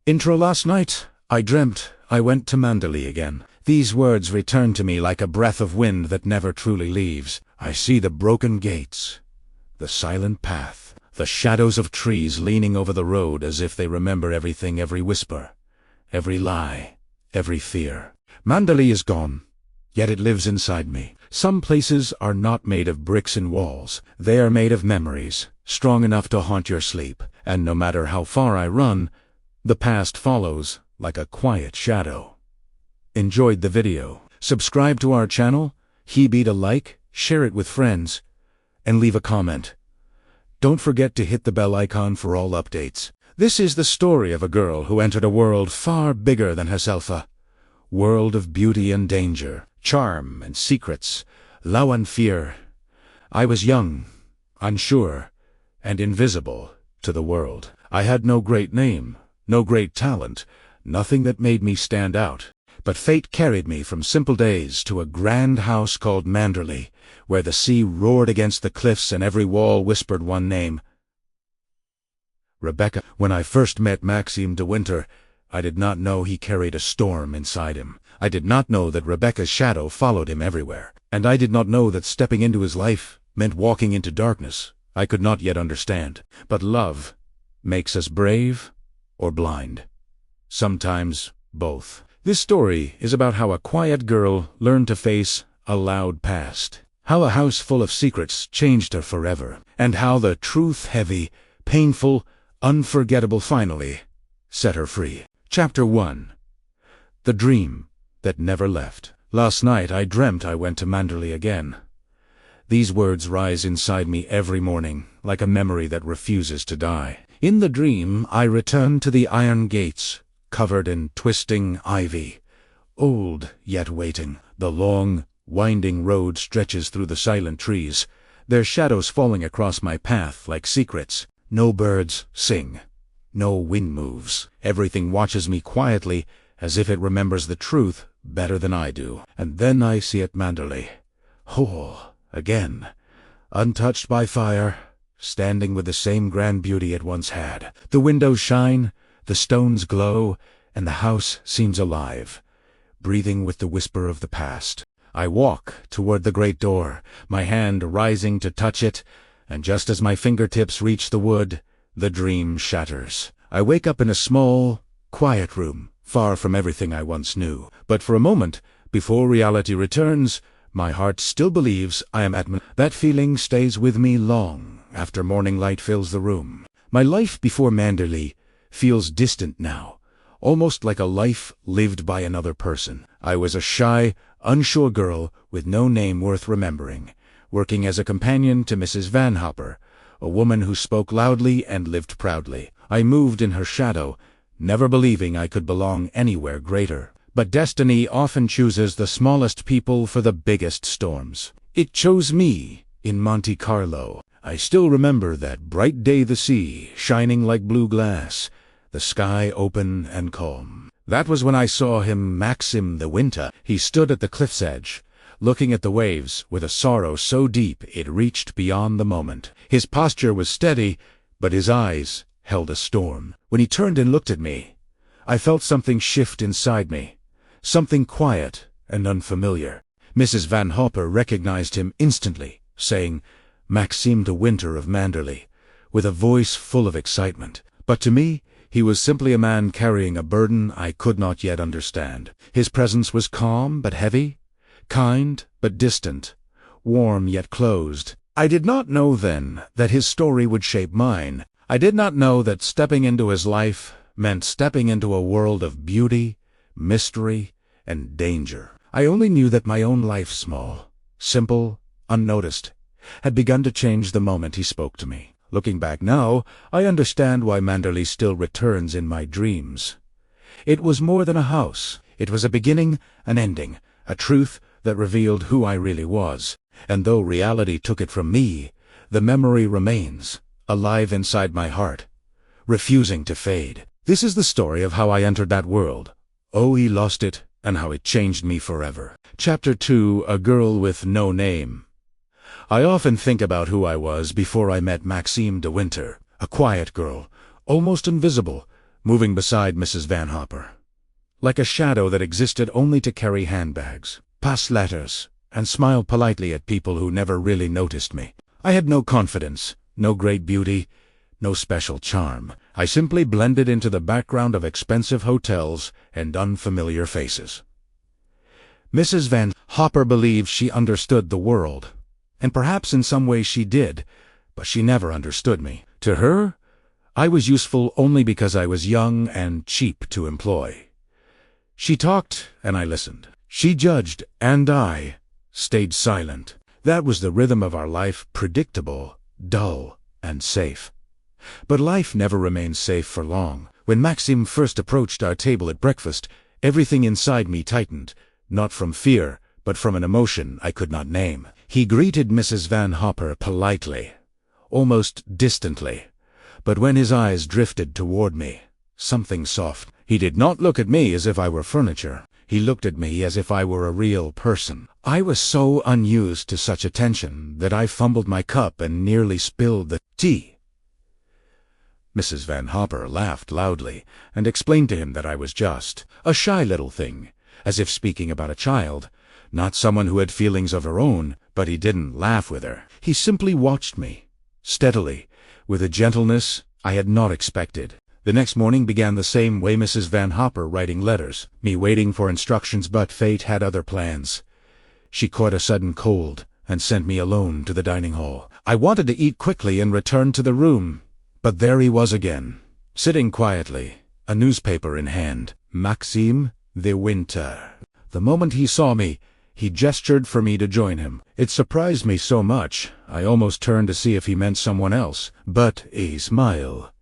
Intro. Last night, I dreamt I went to Manderley again. These words return to me like a breath of wind that never truly leaves. I see the broken gates, the silent path, the shadows of trees leaning over the road as if they remember everything, every whisper, every lie, every fear. Manderley is gone, yet it lives inside me. Some places are not made of bricks and walls. They are made of memories, strong enough to haunt your sleep. And no matter how far I run, the past follows like a quiet shadow. Enjoyed the video? Subscribe to our channel, beat a like, share it with friends, and leave a comment. Don't forget to hit the bell icon for all updates. This is the story of a girl who entered a world far bigger than herself, a world of beauty and danger, charm and secrets, love and fear. I was young, unsure, and invisible to the world. I had no great name, no great talent, nothing that made me stand out. But fate carried me from simple days to a grand house called Manderley, where the sea roared against the cliffs and every wall whispered one name: Rebecca. When I first met Maxim de Winter, I did not know he carried a storm inside him. I did not know that Rebecca's shadow followed him everywhere. And I did not know that stepping into his life meant walking into darkness. I could not yet understand. But love makes us brave or blind. Sometimes both. This story is about how a quiet girl learned to face a loud past, how a house full of secrets changed her forever, and how the truth-heavy, painful, unforgettable finally set her free. Chapter 1. The Dream That Never Left. Last night I dreamt I went to Manderley again. These words rise inside me every morning, like a memory that refuses to die. In the dream, I return to the iron gates, covered in twisting ivy, old yet waiting. The long, winding road stretches through the silent trees, their shadows falling across my path like secrets. No birds sing, no wind moves. Everything watches me quietly, as if it remembers the truth better than I do. And then I see it Manderley, whole again, untouched by fire, standing with the same grand beauty it once had. The windows shine, the stones glow, and the house seems alive, breathing with the whisper of the past. I walk toward the great door, my hand rising to touch it, and just as my fingertips reach the wood, the dream shatters. I wake up in a small, quiet room, far from everything I once knew. But for a moment, before reality returns, my heart still believes I am at That feeling stays with me long after morning light fills the room. My life before Manderley feels distant now, almost like a life lived by another person. I was a shy, unsure girl with no name worth remembering, working as a companion to Mrs. Van Hopper, a woman who spoke loudly and lived proudly. I moved in her shadow, never believing I could belong anywhere greater. But destiny often chooses the smallest people for the biggest storms. It chose me in Monte Carlo. I still remember that bright day, the sea shining like blue glass, the sky open and calm. That was when I saw him, Maxim de Winter. He stood at the cliff's edge, looking at the waves with a sorrow so deep it reached beyond the moment. His posture was steady, but his eyes held a storm. When he turned and looked at me, I felt something shift inside me, something quiet and unfamiliar. Mrs. Van Hopper recognized him instantly, saying, "Maxim de Winter of Manderley," with a voice full of excitement. But to me, he was simply a man carrying a burden I could not yet understand. His presence was calm but heavy, kind but distant, warm yet closed. I did not know then that his story would shape mine. I did not know that stepping into his life meant stepping into a world of beauty, mystery, and danger. I only knew that my own life, small, simple, unnoticed, had begun to change the moment he spoke to me. Looking back now, I understand why Manderley still returns in my dreams. It was more than a house. It was a beginning, an ending, a truth that revealed who I really was. And though reality took it from me, the memory remains, alive inside my heart, refusing to fade. This is the story of how I entered that world. Oh, he lost it, and how it changed me forever. Chapter 2. A Girl with No Name. I often think about who I was before I met Maxim de Winter, a quiet girl, almost invisible, moving beside Mrs. Van Hopper, like a shadow that existed only to carry handbags, pass letters, and smile politely at people who never really noticed me. I had no confidence, no great beauty, no special charm. I simply blended into the background of expensive hotels and unfamiliar faces. Mrs. Van Hopper believed she understood the world, and perhaps in some way she did, but she never understood me. To her, I was useful only because I was young and cheap to employ. She talked, and I listened. She judged, and I stayed silent. That was the rhythm of our life, predictable, dull, and safe. But life never remains safe for long. When Maxim first approached our table at breakfast, everything inside me tightened, not from fear, but from an emotion I could not name. He greeted Mrs. Van Hopper politely, almost distantly, but when his eyes drifted toward me, something soft. He did not look at me as if I were furniture. He looked at me as if I were a real person. I was so unused to such attention that I fumbled my cup and nearly spilled the tea. Mrs. Van Hopper laughed loudly and explained to him that I was just a shy little thing, as if speaking about a child, not someone who had feelings of her own. But he didn't laugh with her. He simply watched me, steadily, with a gentleness I had not expected. The next morning began the same way, Mrs. Van Hopper writing letters, me waiting for instructions, but fate had other plans. She caught a sudden cold and sent me alone to the dining hall. I wanted to eat quickly and return to the room, but there he was again, sitting quietly, a newspaper in hand. Maxim de Winter. The moment he saw me, he gestured for me to join him. It surprised me so much, I almost turned to see if he meant someone else. But a smile,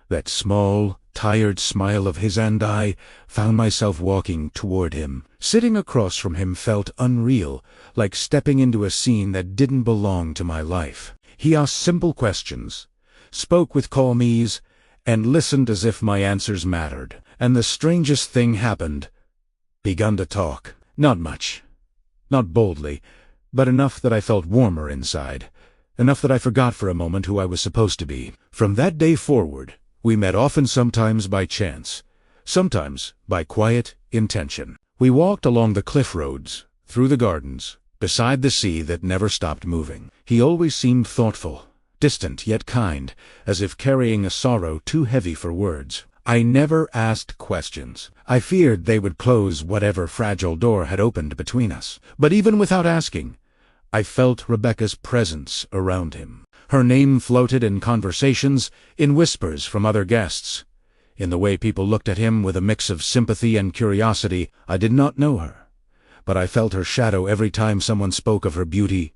that small, tired smile of his, and I found myself walking toward him. Sitting across from him felt unreal, like stepping into a scene that didn't belong to my life. He asked simple questions, spoke with calm ease, and listened as if my answers mattered. And the strangest thing happened. Begun to talk. Not much. Not boldly, but enough that I felt warmer inside. Enough that I forgot for a moment who I was supposed to be. From that day forward, we met often, sometimes by chance, sometimes by quiet intention. We walked along the cliff roads, through the gardens, beside the sea that never stopped moving. He always seemed thoughtful, distant yet kind, as if carrying a sorrow too heavy for words. I never asked questions. I feared they would close whatever fragile door had opened between us. But even without asking, I felt Rebecca's presence around him. Her name floated in conversations, in whispers from other guests, in the way people looked at him with a mix of sympathy and curiosity. I did not know her, but I felt her shadow every time someone spoke of her beauty,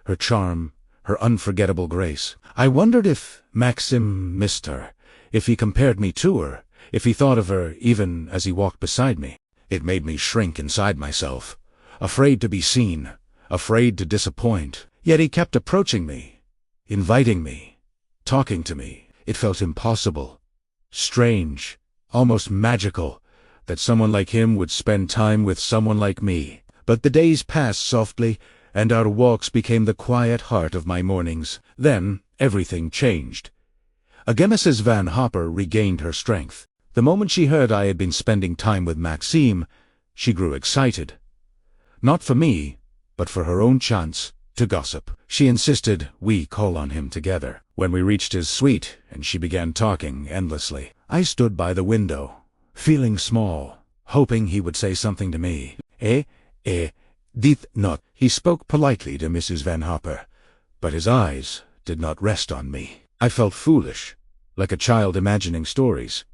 her charm, her unforgettable grace. I wondered if Maxim missed her, if he compared me to her, if he thought of her even as he walked beside me. It made me shrink inside myself, afraid to be seen, afraid to disappoint. Yet he kept approaching me, inviting me, talking to me. It felt impossible, strange, almost magical, that someone like him would spend time with someone like me. But the days passed softly, and our walks became the quiet heart of my mornings. Then everything changed. Again Mrs. Van Hopper regained her strength. The moment she heard I had been spending time with Maxim, she grew excited. Not for me, but for her own chance to gossip. She insisted we call on him together. When we reached his suite, and she began talking endlessly, I stood by the window, feeling small, hoping he would say something to me. Dith not. He spoke politely to Mrs. Van Hopper, but his eyes did not rest on me. I felt foolish, like a child imagining stories.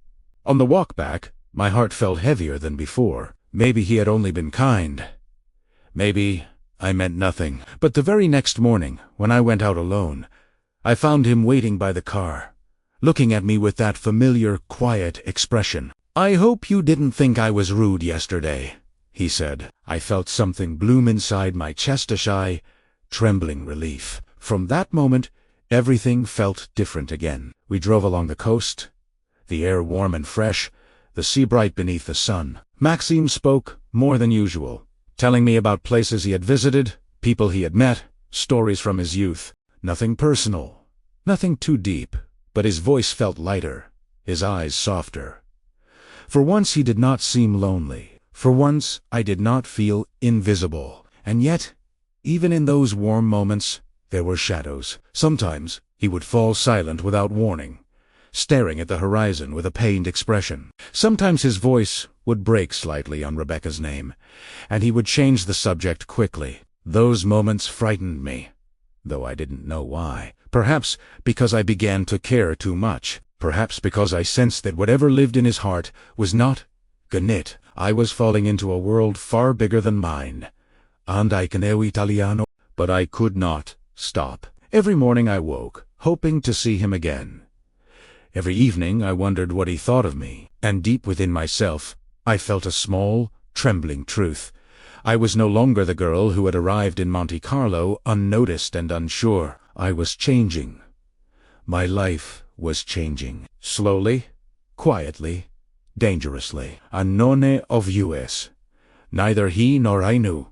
On the walk back, my heart felt heavier than before. Maybe he had only been kind. Maybe I meant nothing. But the very next morning, when I went out alone, I found him waiting by the car, looking at me with that familiar, quiet expression. "I hope you didn't think I was rude yesterday," he said. I felt something bloom inside my chest, a shy, trembling relief. From that moment, everything felt different again. We drove along the coast, the air warm and fresh, the sea bright beneath the sun. Maxim spoke more than usual, telling me about places he had visited, people he had met, stories from his youth. Nothing personal, nothing too deep, but his voice felt lighter, his eyes softer, For once he did not seem lonely. For once I did not feel invisible. And yet, even in those warm moments, there were shadows. Sometimes he would fall silent without warning, staring at the horizon with a pained expression. Sometimes his voice would break slightly on Rebecca's name, and he would change the subject quickly. Those moments frightened me, though I didn't know why. Perhaps because I began to care too much. Perhaps because I sensed that whatever lived in his heart was not Gothic. I was falling into a world far bigger than mine. And I caneo italiano. But I could not stop. Every morning I woke, hoping to see him again. Every evening I wondered what he thought of me, and deep within myself I felt a small, trembling truth. I was no longer the girl who had arrived in Monte Carlo unnoticed and unsure. I was changing. My life was changing. Slowly, quietly, dangerously. Unknown of us. Neither he nor I knew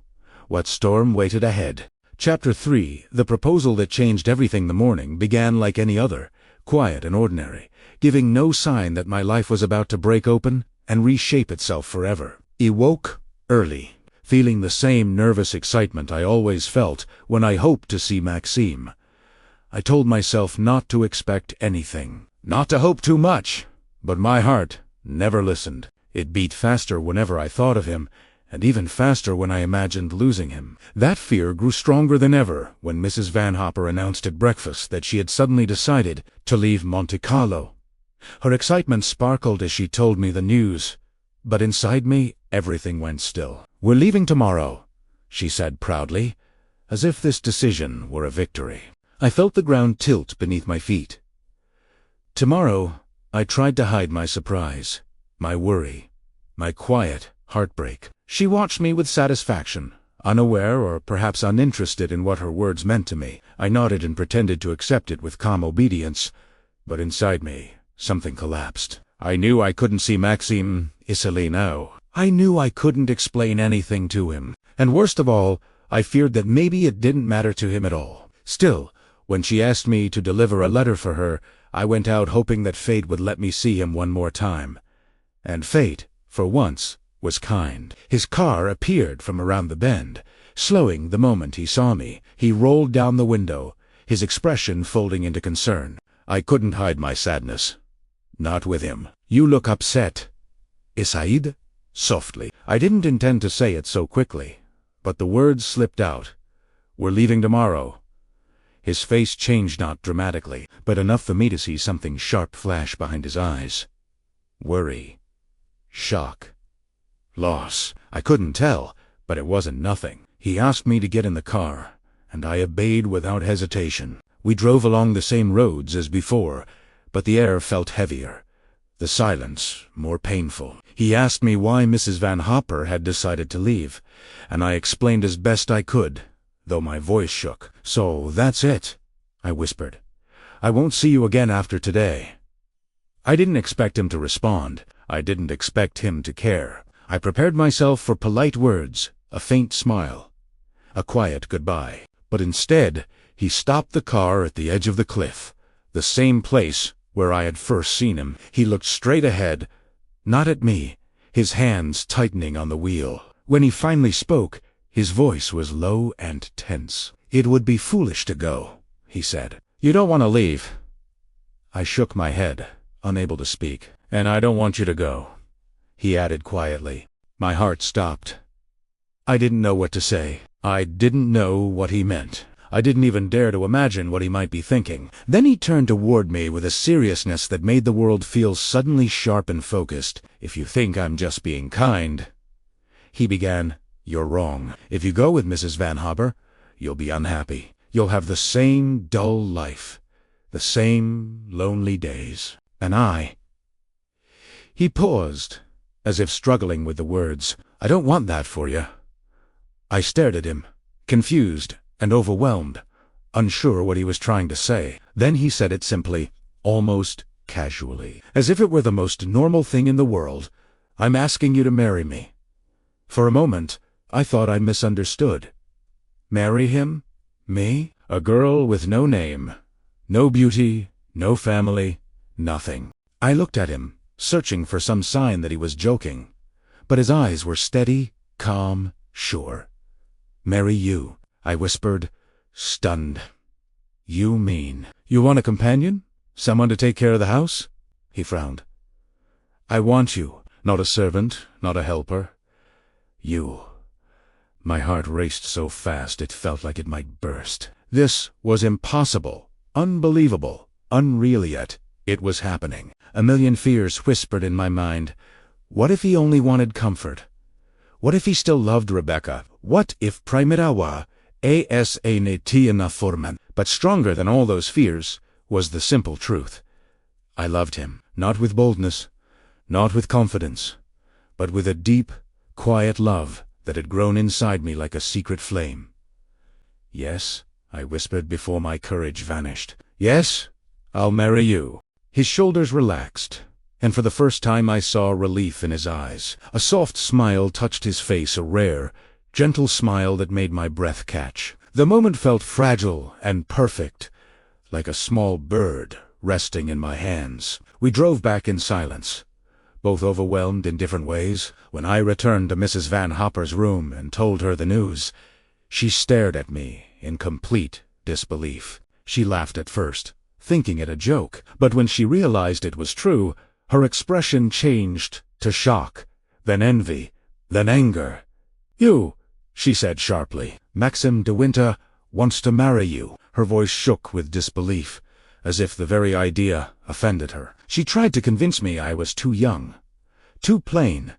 what storm waited ahead. Chapter 3. The proposal that changed everything. The morning began like any other, quiet and ordinary, giving no sign that my life was about to break open and reshape itself forever. I woke early, feeling the same nervous excitement I always felt when I hoped to see Maxim. I told myself not to expect anything, not to hope too much, but my heart never listened. It beat faster whenever I thought of him, and even faster when I imagined losing him. That fear grew stronger than ever when Mrs. Van Hopper announced at breakfast that she had suddenly decided to leave Monte Carlo. Her excitement sparkled as she told me the news, but inside me everything went still. "We're leaving tomorrow," she said proudly, as if this decision were a victory. I felt the ground tilt beneath my feet. Tomorrow, I tried to hide my surprise, my worry, my quiet heartbreak. She watched me with satisfaction, unaware or perhaps uninterested in what her words meant to me. I nodded and pretended to accept it with calm obedience, but inside me, something collapsed. I knew I couldn't see Maxim easily now. I knew I couldn't explain anything to him. And worst of all, I feared that maybe it didn't matter to him at all. Still, when she asked me to deliver a letter for her, I went out hoping that fate would let me see him one more time. And fate, for once, was kind. His car appeared from around the bend, slowing the moment he saw me. He rolled down the window, his expression folding into concern. I couldn't hide my sadness. Not with him. "You look upset." "Isaid?" Softly. I didn't intend to say it so quickly, but the words slipped out. "We're leaving tomorrow." His face changed not dramatically, but enough for me to see something sharp flash behind his eyes. Worry. Shock. Loss. I couldn't tell, but it wasn't nothing. He asked me to get in the car, and I obeyed without hesitation. We drove along the same roads as before, but the air felt heavier, the silence more painful. He asked me why Mrs. Van Hopper had decided to leave, and I explained as best I could, though my voice shook. "So that's it," I whispered. "I won't see you again after today." I didn't expect him to respond. I didn't expect him to care. I prepared myself for polite words, a faint smile, a quiet goodbye. But instead, he stopped the car at the edge of the cliff, the same place where I had first seen him. He looked straight ahead, not at me, his hands tightening on the wheel. When he finally spoke, his voice was low and tense. "It would be foolish to go," he said. "You don't want to leave." I shook my head, unable to speak. "And I don't want you to go," he added quietly. My heart stopped. I didn't know what to say. I didn't know what he meant. I didn't even dare to imagine what he might be thinking. Then he turned toward me with a seriousness that made the world feel suddenly sharp and focused. "If you think I'm just being kind," he began, "you're wrong. If you go with Mrs. Van Hopper, you'll be unhappy. You'll have the same dull life, the same lonely days. And I—" He paused, as if struggling with the words. "I don't want that for you." I stared at him, confused and overwhelmed, unsure what he was trying to say. Then he said it simply, almost casually, as if it were the most normal thing in the world. "I'm asking you to marry me." For a moment, I thought I misunderstood. Marry him? Me? A girl with no name, no beauty, no family, nothing. I looked at him, searching for some sign that he was joking. But his eyes were steady, calm, sure. "Marry you," I whispered, stunned. "You mean you want a companion? Someone to take care of the house?" He frowned. "I want you, not a servant, not a helper. You." My heart raced so fast it felt like it might burst. This was impossible, unbelievable, unreal, yet it was happening. A million fears whispered in my mind. What if he only wanted comfort? What if he still loved Rebecca? What if primerawa as a netiana forman? But stronger than all those fears was the simple truth. I loved him, not with boldness, not with confidence, but with a deep, quiet love that had grown inside me like a secret flame. "Yes," I whispered before my courage vanished. "Yes, I'll marry you." His shoulders relaxed, and for the first time I saw relief in his eyes. A soft smile touched his face, a rare, gentle smile that made my breath catch. The moment felt fragile and perfect, like a small bird resting in my hands. We drove back in silence, both overwhelmed in different ways. When I returned to Mrs. Van Hopper's room and told her the news, she stared at me in complete disbelief. She laughed at first, thinking it a joke, but when she realized it was true, her expression changed to shock, then envy, then anger. "You," she said sharply. "Maxim de Winter wants to marry you." Her voice shook with disbelief, as if the very idea offended her. She tried to convince me I was too young, too plain,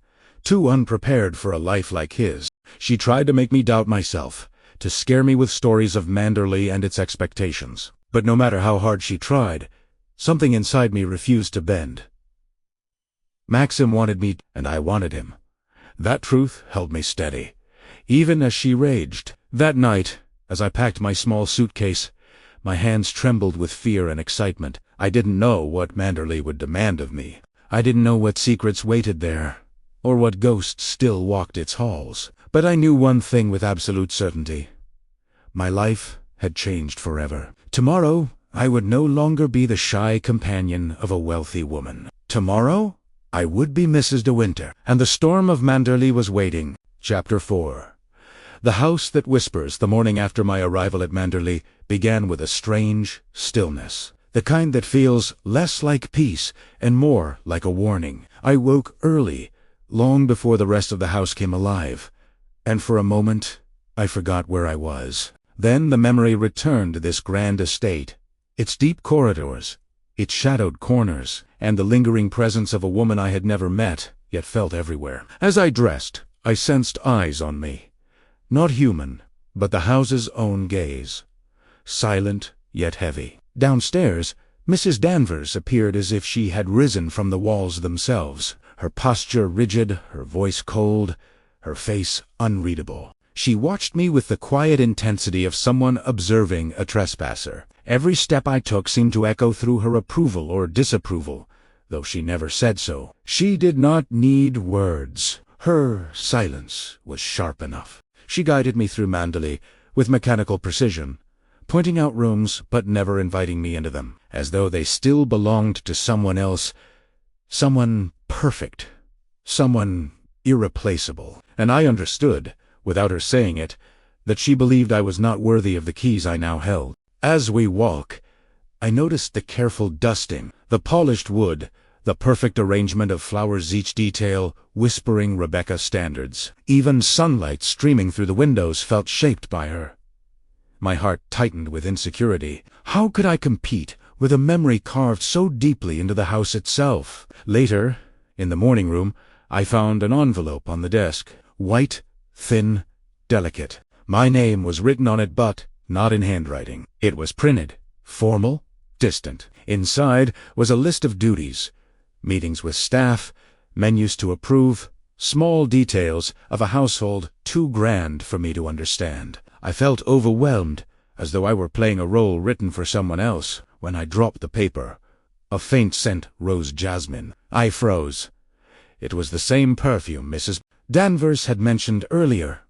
too unprepared for a life like his. She tried to make me doubt myself, to scare me with stories of Manderley and its expectations. But no matter how hard she tried, something inside me refused to bend. Maxim wanted me, and I wanted him. That truth held me steady, even as she raged. That night, as I packed my small suitcase, my hands trembled with fear and excitement. I didn't know what Manderley would demand of me. I didn't know what secrets waited there, or what ghosts still walked its halls. But I knew one thing with absolute certainty. My life had changed forever. Tomorrow, I would no longer be the shy companion of a wealthy woman. Tomorrow, I would be Mrs. de Winter, and the storm of Manderley was waiting. Chapter 4. The house that whispers. The morning after my arrival at Manderley began with a strange stillness, the kind that feels less like peace and more like a warning. I woke early, long before the rest of the house came alive, and for a moment I forgot where I was. Then the memory returned to this grand estate, its deep corridors, its shadowed corners, and the lingering presence of a woman I had never met, yet felt everywhere. As I dressed, I sensed eyes on me. Not human, but the house's own gaze. Silent, yet heavy. Downstairs, Mrs. Danvers appeared as if she had risen from the walls themselves, her posture rigid, her voice cold, her face unreadable. She watched me with the quiet intensity of someone observing a trespasser. Every step I took seemed to echo through her approval or disapproval, though she never said so. She did not need words. Her silence was sharp enough. She guided me through Manderley with mechanical precision, pointing out rooms but never inviting me into them, as though they still belonged to someone else, someone perfect, someone irreplaceable. And I understood, without her saying it, that she believed I was not worthy of the keys I now held. As we walked, I noticed the careful dusting, the polished wood, the perfect arrangement of flowers, each detail whispering Rebecca standards. Even sunlight streaming through the windows felt shaped by her. My heart tightened with insecurity. How could I compete with a memory carved so deeply into the house itself? Later, in the morning room, I found an envelope on the desk. White, thin, delicate. My name was written on it, but not in handwriting. It was printed, formal, distant. Inside was a list of duties, meetings with staff, menus to approve, small details of a household too grand for me to understand. I felt overwhelmed, as though I were playing a role written for someone else. When I dropped the paper, a faint scent rose jasmine. I froze. It was the same perfume Mrs. Danvers had mentioned earlier.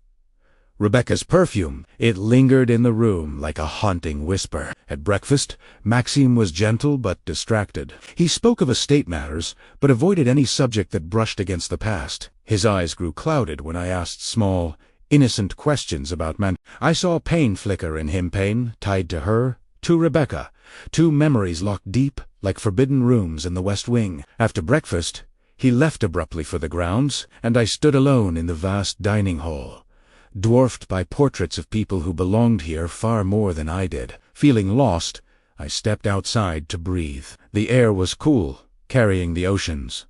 Rebecca's perfume. It lingered in the room like a haunting whisper. At breakfast, Maxim was gentle but distracted. He spoke of estate matters, but avoided any subject that brushed against the past. His eyes grew clouded when I asked small, innocent questions about I saw pain flicker in him, pain tied to her, to Rebecca, two memories locked deep like forbidden rooms in the West Wing. After breakfast, he left abruptly for the grounds, and I stood alone in the vast dining hall, dwarfed by portraits of people who belonged here far more than I did. Feeling lost, I stepped outside to breathe. The air was cool, carrying the ocean's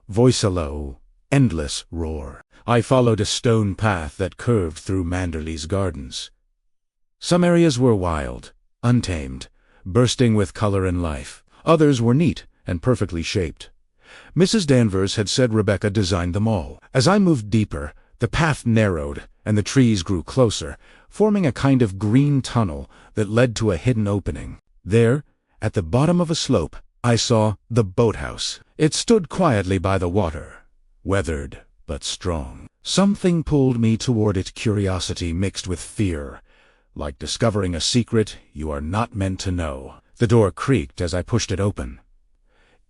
voice a low, endless roar. I followed a stone path that curved through Manderley's gardens. Some areas were wild, untamed, bursting with color and life. Others were neat and perfectly shaped. Mrs. Danvers had said Rebecca designed them all. As I moved deeper, the path narrowed, and the trees grew closer, forming a kind of green tunnel that led to a hidden opening. There, at the bottom of a slope, I saw the boathouse. It stood quietly by the water, weathered but strong. Something pulled me toward it, curiosity mixed with fear, like discovering a secret you are not meant to know. The door creaked as I pushed it open.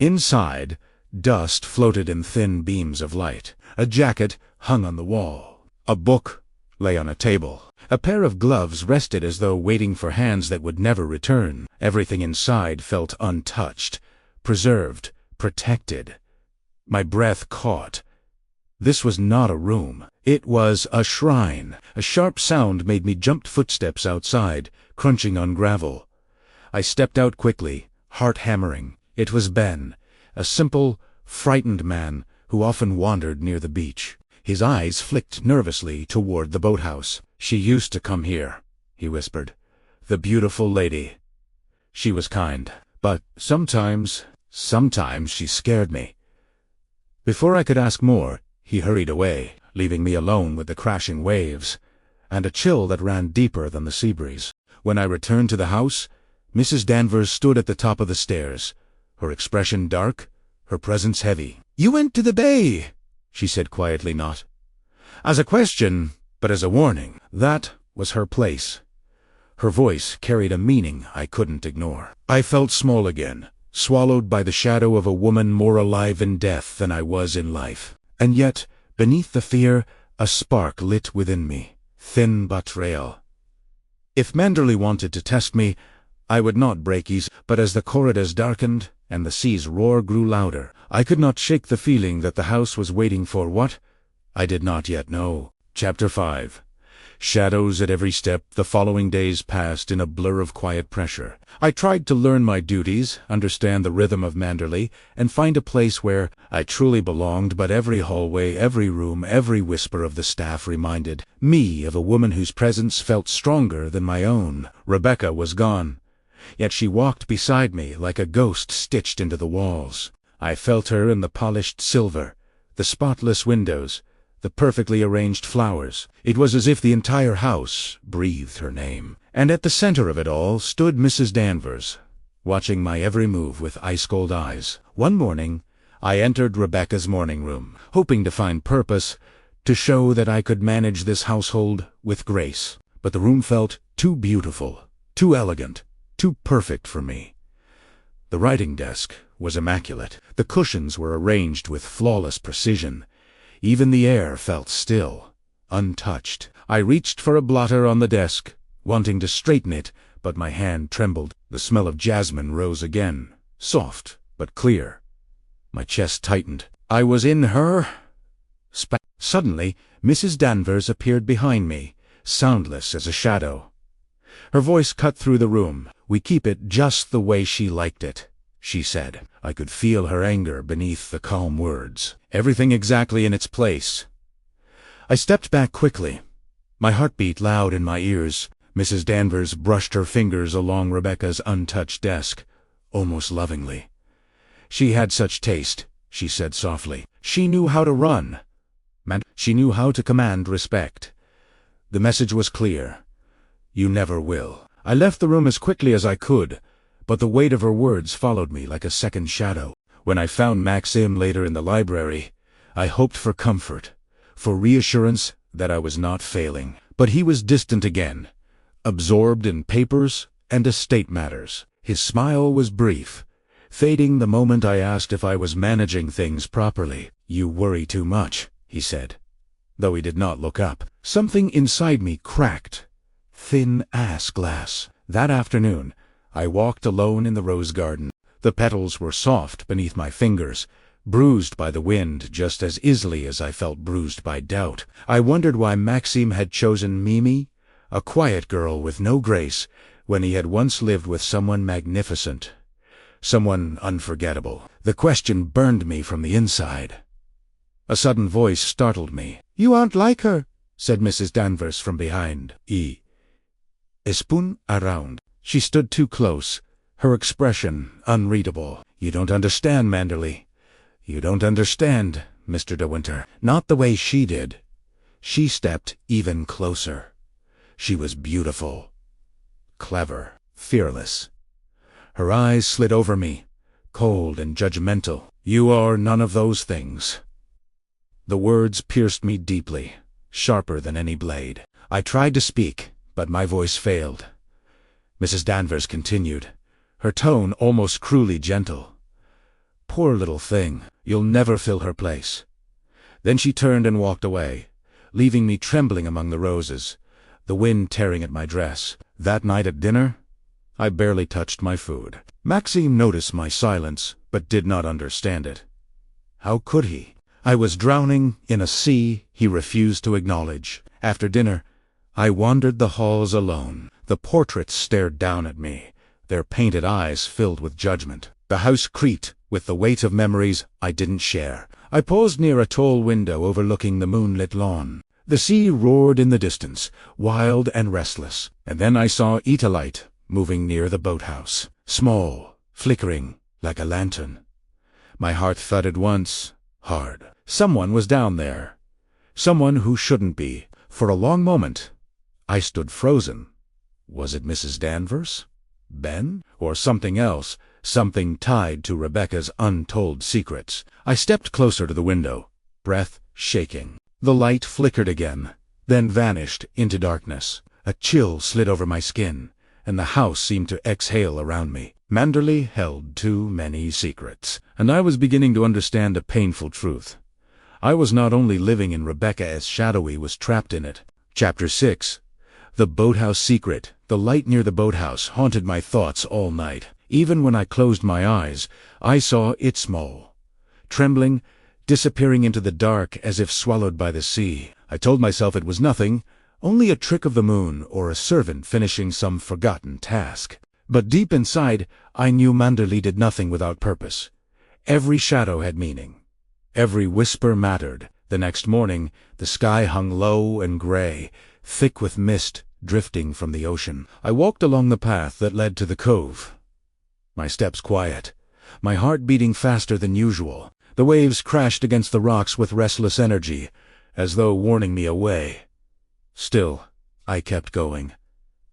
Inside, dust floated in thin beams of light. A jacket hung on the wall. A book lay on a table. A pair of gloves rested as though waiting for hands that would never return. Everything inside felt untouched, preserved, protected. My breath caught. This was not a room. It was a shrine. A sharp sound made me jump footsteps outside, crunching on gravel. I stepped out quickly, heart hammering. It was Ben, a simple, frightened man who often wandered near the beach. His eyes flicked nervously toward the boathouse. "She used to come here," he whispered. "The beautiful lady. She was kind. But sometimes she scared me." Before I could ask more, he hurried away, leaving me alone with the crashing waves, and a chill that ran deeper than the sea breeze. When I returned to the house, Mrs. Danvers stood at the top of the stairs, her expression dark, her presence heavy. "You went to the bay," she said quietly, not as a question, but as a warning. That was her place. Her voice carried a meaning I couldn't ignore. I felt small again, swallowed by the shadow of a woman more alive in death than I was in life. And yet, beneath the fear, a spark lit within me, thin but frail. If Manderley wanted to test me, I would not break easy. But as the corridors darkened and the sea's roar grew louder, I could not shake the feeling that the house was waiting for what? I did not yet know. Chapter 5. Shadows at every step. The following days passed in a blur of quiet pressure. I tried to learn my duties, understand the rhythm of Manderley, and find a place where I truly belonged, but every hallway, every room, every whisper of the staff reminded me of a woman whose presence felt stronger than my own. Rebecca was gone, yet she walked beside me like a ghost stitched into the walls. I felt her in the polished silver, the spotless windows, the perfectly arranged flowers. It was as if the entire house breathed her name. And at the center of it all stood Mrs. Danvers, watching my every move with ice-cold eyes. One morning, I entered Rebecca's morning room, hoping to find purpose, to show that I could manage this household with grace. But the room felt too beautiful, too elegant, too perfect for me. The writing desk was immaculate. The cushions were arranged with flawless precision. Even the air felt still, untouched. I reached for a blotter on the desk, wanting to straighten it, but my hand trembled. The smell of jasmine rose again, soft but clear. My chest tightened. I was in her Suddenly, Mrs. Danvers appeared behind me, soundless as a shadow. Her voice cut through the room. "We keep it just the way she liked it," she said. I could feel her anger beneath the calm words. Everything exactly in its place. I stepped back quickly, my heartbeat loud in my ears. Mrs. Danvers brushed her fingers along Rebecca's untouched desk, almost lovingly. "She had such taste," she said softly. "She knew how to run. She knew how to command respect." The message was clear. "You never will." I left the room as quickly as I could, but the weight of her words followed me like a second shadow. When I found Maxim later in the library, I hoped for comfort, for reassurance that I was not failing. But he was distant again, absorbed in papers and estate matters. His smile was brief, fading the moment I asked if I was managing things properly. "You worry too much," he said, though he did not look up. Something inside me cracked. Thin ass glass. That afternoon, I walked alone in the rose garden. The petals were soft beneath my fingers, bruised by the wind just as easily as I felt bruised by doubt. I wondered why Maxim had chosen Mimi, a quiet girl with no grace, when he had once lived with someone magnificent, someone unforgettable. The question burned me from the inside. A sudden voice startled me. "You aren't like her," said Mrs. Danvers from behind. Spun around. She stood too close, her expression unreadable. "You don't understand, Manderley. You don't understand, Mr. de Winter. Not the way she did." She stepped even closer. She was beautiful, clever, fearless. Her eyes slid over me, cold and judgmental. "You are none of those things." The words pierced me deeply, sharper than any blade. I tried to speak, but my voice failed. Mrs. Danvers continued, her tone almost cruelly gentle. "Poor little thing, you'll never fill her place." Then she turned and walked away, leaving me trembling among the roses, the wind tearing at my dress. That night at dinner, I barely touched my food. Maxim noticed my silence, but did not understand it. How could he? I was drowning in a sea he refused to acknowledge. After dinner, I wandered the halls alone. The portraits stared down at me, their painted eyes filled with judgment. The house creaked with the weight of memories I didn't share. I paused near a tall window overlooking the moonlit lawn. The sea roared in the distance, wild and restless. And then I saw Italite moving near the boathouse, small, flickering, like a lantern. My heart thudded once, hard. Someone was down there. Someone who shouldn't be. For a long moment, I stood frozen. Was it Mrs. Danvers? Ben? Or something else? Something tied to Rebecca's untold secrets? I stepped closer to the window, breath shaking. The light flickered again, then vanished into darkness. A chill slid over my skin, and the house seemed to exhale around me. Manderley held too many secrets, and I was beginning to understand a painful truth. I was not only living in Rebecca as shadowy was trapped in it. Chapter 6. The boathouse secret. The light near the boathouse haunted my thoughts all night. Even when I closed my eyes, I saw it small, trembling, disappearing into the dark as if swallowed by the sea. I told myself it was nothing, only a trick of the moon or a servant finishing some forgotten task. But deep inside, I knew Manderley did nothing without purpose. Every shadow had meaning. Every whisper mattered. The next morning, the sky hung low and gray, thick with mist drifting from the ocean. I walked along the path that led to the cove, my steps quiet, my heart beating faster than usual. The waves crashed against the rocks with restless energy, as though warning me away. Still, I kept going.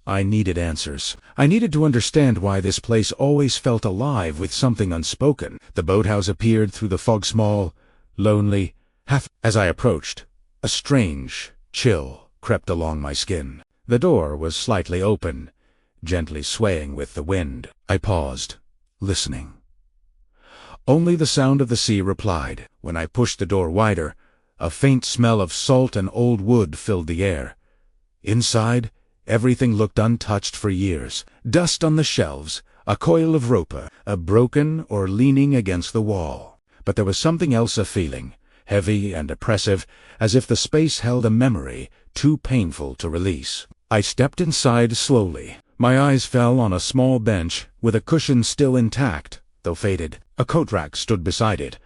I needed answers. I needed to understand why this place always felt alive with something unspoken. The boathouse appeared through the fog, small, lonely. As I approached, a strange chill crept along my skin. The door was slightly open, gently swaying with the wind. I paused, listening. Only the sound of the sea replied. When I pushed the door wider, a faint smell of salt and old wood filled the air. Inside, everything looked untouched for years. Dust on the shelves, a coil of rope, a broken or leaning against the wall. But there was something else, a feeling, heavy and oppressive, as if the space held a memory too painful to release. I stepped inside slowly. My eyes fell on a small bench with a cushion still intact, though faded. A coat rack stood beside it,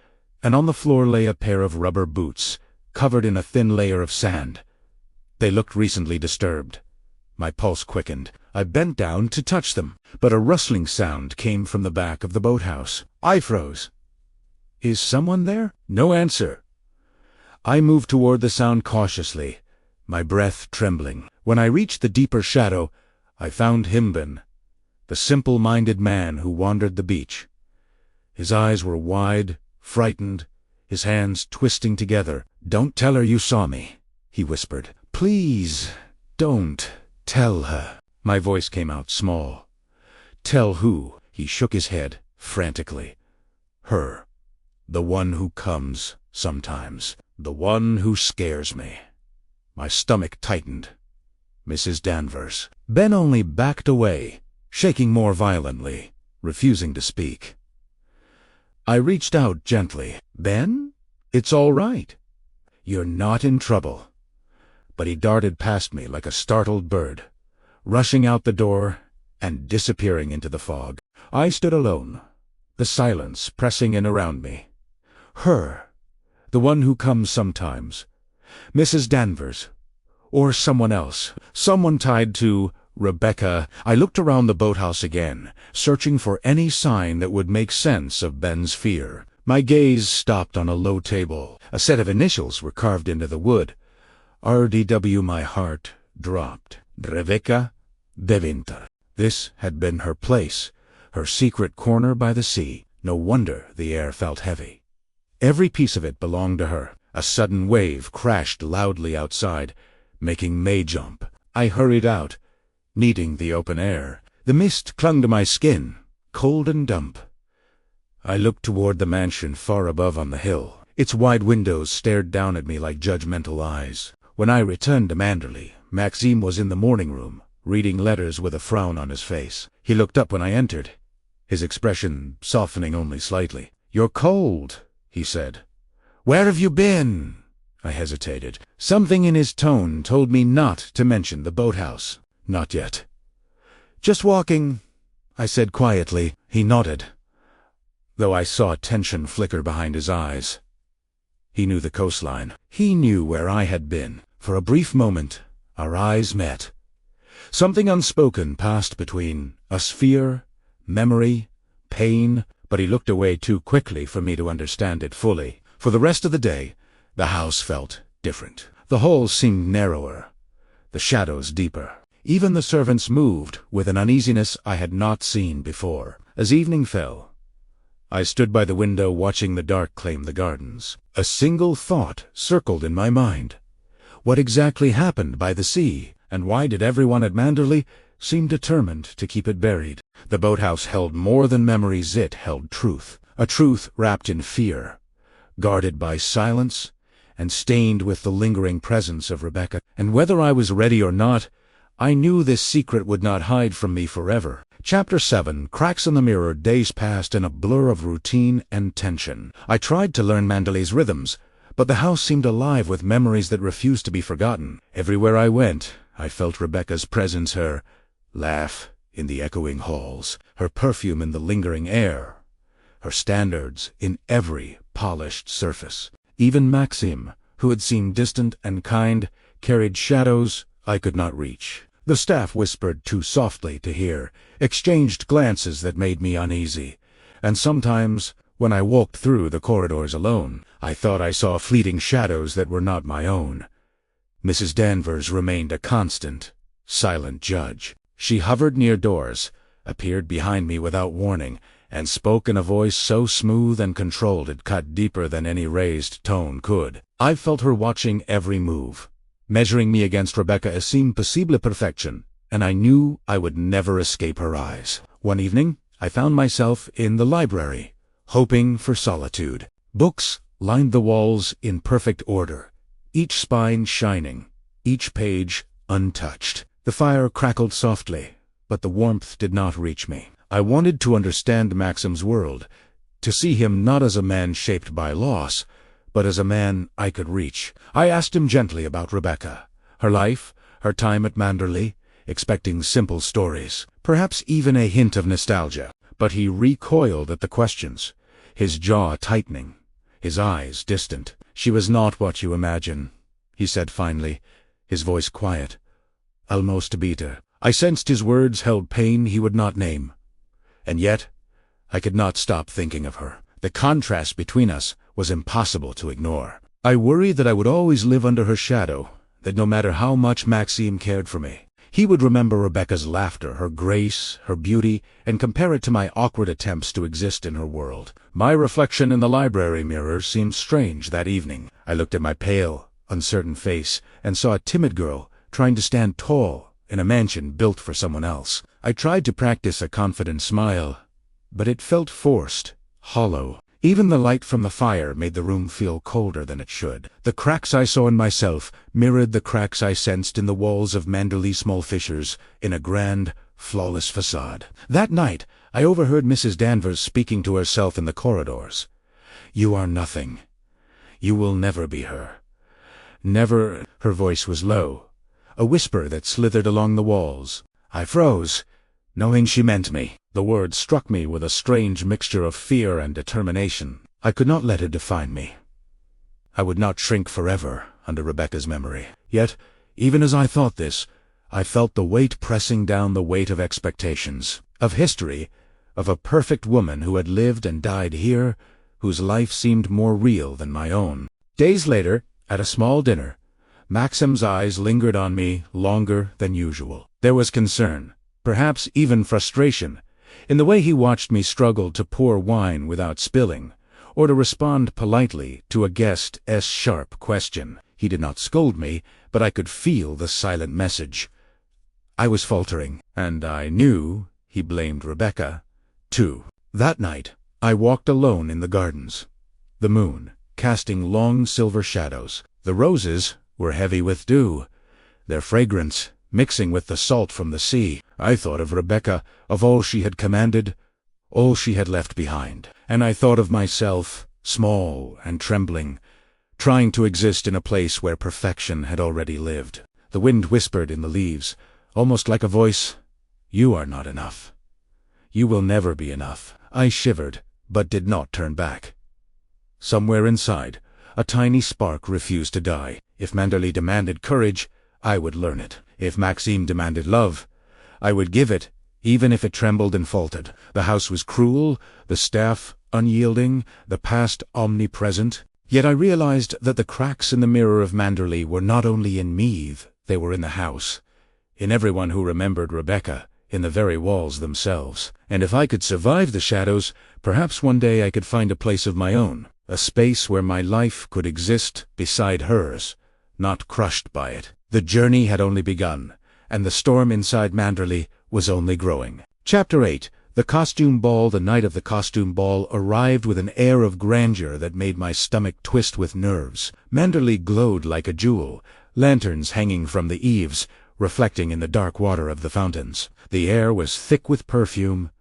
and on the floor lay a pair of rubber boots, covered in a thin layer of sand. They looked recently disturbed. My pulse quickened. I bent down to touch them, but a rustling sound came from the back of the boathouse. I froze. Is someone there? No answer. I moved toward the sound cautiously, my breath trembling. When I reached the deeper shadow, I found Himben, the simple-minded man who wandered the beach. His eyes were wide, frightened, his hands twisting together. "Don't tell her you saw me," he whispered. "Please, Don't tell her. My voice came out small. Tell who? He shook his head, frantically. Her. The one who comes, sometimes. The one who scares me. My stomach tightened. Mrs. Danvers. Ben only backed away, shaking more violently, refusing to speak. I reached out gently. Ben? It's all right. You're not in trouble. But he darted past me like a startled bird, rushing out the door and disappearing into the fog. I stood alone, the silence pressing in around me. Her, the one who comes sometimes. Mrs. Danvers. Or someone else. Someone tied to Rebecca. I looked around the boathouse again, searching for any sign that would make sense of Ben's fear. My gaze stopped on a low table. A set of initials were carved into the wood. RDW. My heart dropped. Rebecca de Winter. This had been her place, her secret corner by the sea. No wonder the air felt heavy. Every piece of it belonged to her. A sudden wave crashed loudly outside, making May jump. I hurried out, needing the open air. The mist clung to my skin, cold and damp. I looked toward the mansion far above on the hill. Its wide windows stared down at me like judgmental eyes. When I returned to Manderley, Maxim was in the morning room, reading letters with a frown on his face. He looked up when I entered, his expression softening only slightly. "You're cold," he said. "Where have you been?" I hesitated. Something in his tone told me not to mention the boathouse. Not yet. "Just walking," I said quietly. He nodded, though I saw tension flicker behind his eyes. He knew the coastline. He knew where I had been. For a brief moment, our eyes met. Something unspoken passed between us, fear, memory, pain, but he looked away too quickly for me to understand it fully. For the rest of the day, the house felt different. The halls seemed narrower, the shadows deeper. Even the servants moved with an uneasiness I had not seen before. As evening fell, I stood by the window watching the dark claim the gardens. A single thought circled in my mind. What exactly happened by the sea, and why did everyone at Manderley seem determined to keep it buried? The boathouse held more than memories, it held truth. A truth wrapped in fear, guarded by silence, and stained with the lingering presence of Rebecca. And whether I was ready or not, I knew this secret would not hide from me forever. Chapter 7. Cracks in the mirror. Days passed in a blur of routine and tension. I tried to learn Manderley's rhythms, but the house seemed alive with memories that refused to be forgotten. Everywhere I went, I felt Rebecca's presence, her laugh in the echoing halls, her perfume in the lingering air, her standards in every polished surface. Even Maxim, who had seemed distant and kind, carried shadows I could not reach. The staff whispered too softly to hear, exchanged glances that made me uneasy, and sometimes, when I walked through the corridors alone, I thought I saw fleeting shadows that were not my own. Mrs. Danvers remained a constant, silent judge. She hovered near doors, appeared behind me without warning, and spoke in a voice so smooth and controlled it cut deeper than any raised tone could. I felt her watching every move, measuring me against Rebecca as seemed possible perfection, and I knew I would never escape her eyes. One evening, I found myself in the library, hoping for solitude. Books lined the walls in perfect order, each spine shining, each page untouched. The fire crackled softly, but the warmth did not reach me. I wanted to understand Maxim's world, to see him not as a man shaped by loss, but as a man I could reach. I asked him gently about Rebecca, her life, her time at Manderley, expecting simple stories, perhaps even a hint of nostalgia. But he recoiled at the questions, his jaw tightening, his eyes distant. "She was not what you imagine," he said finally, his voice quiet, almost bitter. I sensed his words held pain he would not name. And yet, I could not stop thinking of her. The contrast between us was impossible to ignore. I worried that I would always live under her shadow, that no matter how much Maxim cared for me, he would remember Rebecca's laughter, her grace, her beauty, and compare it to my awkward attempts to exist in her world. My reflection in the library mirror seemed strange that evening. I looked at my pale, uncertain face, and saw a timid girl trying to stand tall in a mansion built for someone else. I tried to practice a confident smile, but it felt forced, hollow. Even the light from the fire made the room feel colder than it should. The cracks I saw in myself mirrored the cracks I sensed in the walls of Manderley small fissures in a grand, flawless facade. That night, I overheard Mrs. Danvers speaking to herself in the corridors. "You are nothing. You will never be her. Never." Her voice was low, a whisper that slithered along the walls. I froze, knowing she meant me. The words struck me with a strange mixture of fear and determination. I could not let it define me. I would not shrink forever under Rebecca's memory. Yet, even as I thought this, I felt the weight pressing down, the weight of expectations, of history, of a perfect woman who had lived and died here, whose life seemed more real than my own. Days later, at a small dinner, Maxim's eyes lingered on me longer than usual. There was concern, perhaps even frustration, in the way he watched me struggle to pour wine without spilling, or to respond politely to a guest's sharp question. He did not scold me, but I could feel the silent message. I was faltering, and I knew he blamed Rebecca, too. That night, I walked alone in the gardens, the moon casting long silver shadows. The roses were heavy with dew, their fragrance mixing with the salt from the sea. I thought of Rebecca, of all she had commanded, all she had left behind. And I thought of myself, small and trembling, trying to exist in a place where perfection had already lived. The wind whispered in the leaves, almost like a voice, "You are not enough. You will never be enough." I shivered, but did not turn back. Somewhere inside, a tiny spark refused to die. If Manderley demanded courage, I would learn it. If Maxim demanded love, I would give it, even if it trembled and faltered. The house was cruel, the staff unyielding, the past omnipresent. Yet I realized that the cracks in the mirror of Manderley were not only in me, they were in the house, in everyone who remembered Rebecca, in the very walls themselves. And if I could survive the shadows, perhaps one day I could find a place of my own, a space where my life could exist beside hers, not crushed by it. The journey had only begun, and the storm inside Manderley was only growing. Chapter 8. The costume ball. The night of the costume ball arrived with an air of grandeur that made my stomach twist with nerves. Manderley glowed like a jewel, lanterns hanging from the eaves, reflecting in the dark water of the fountains. The air was thick with perfume,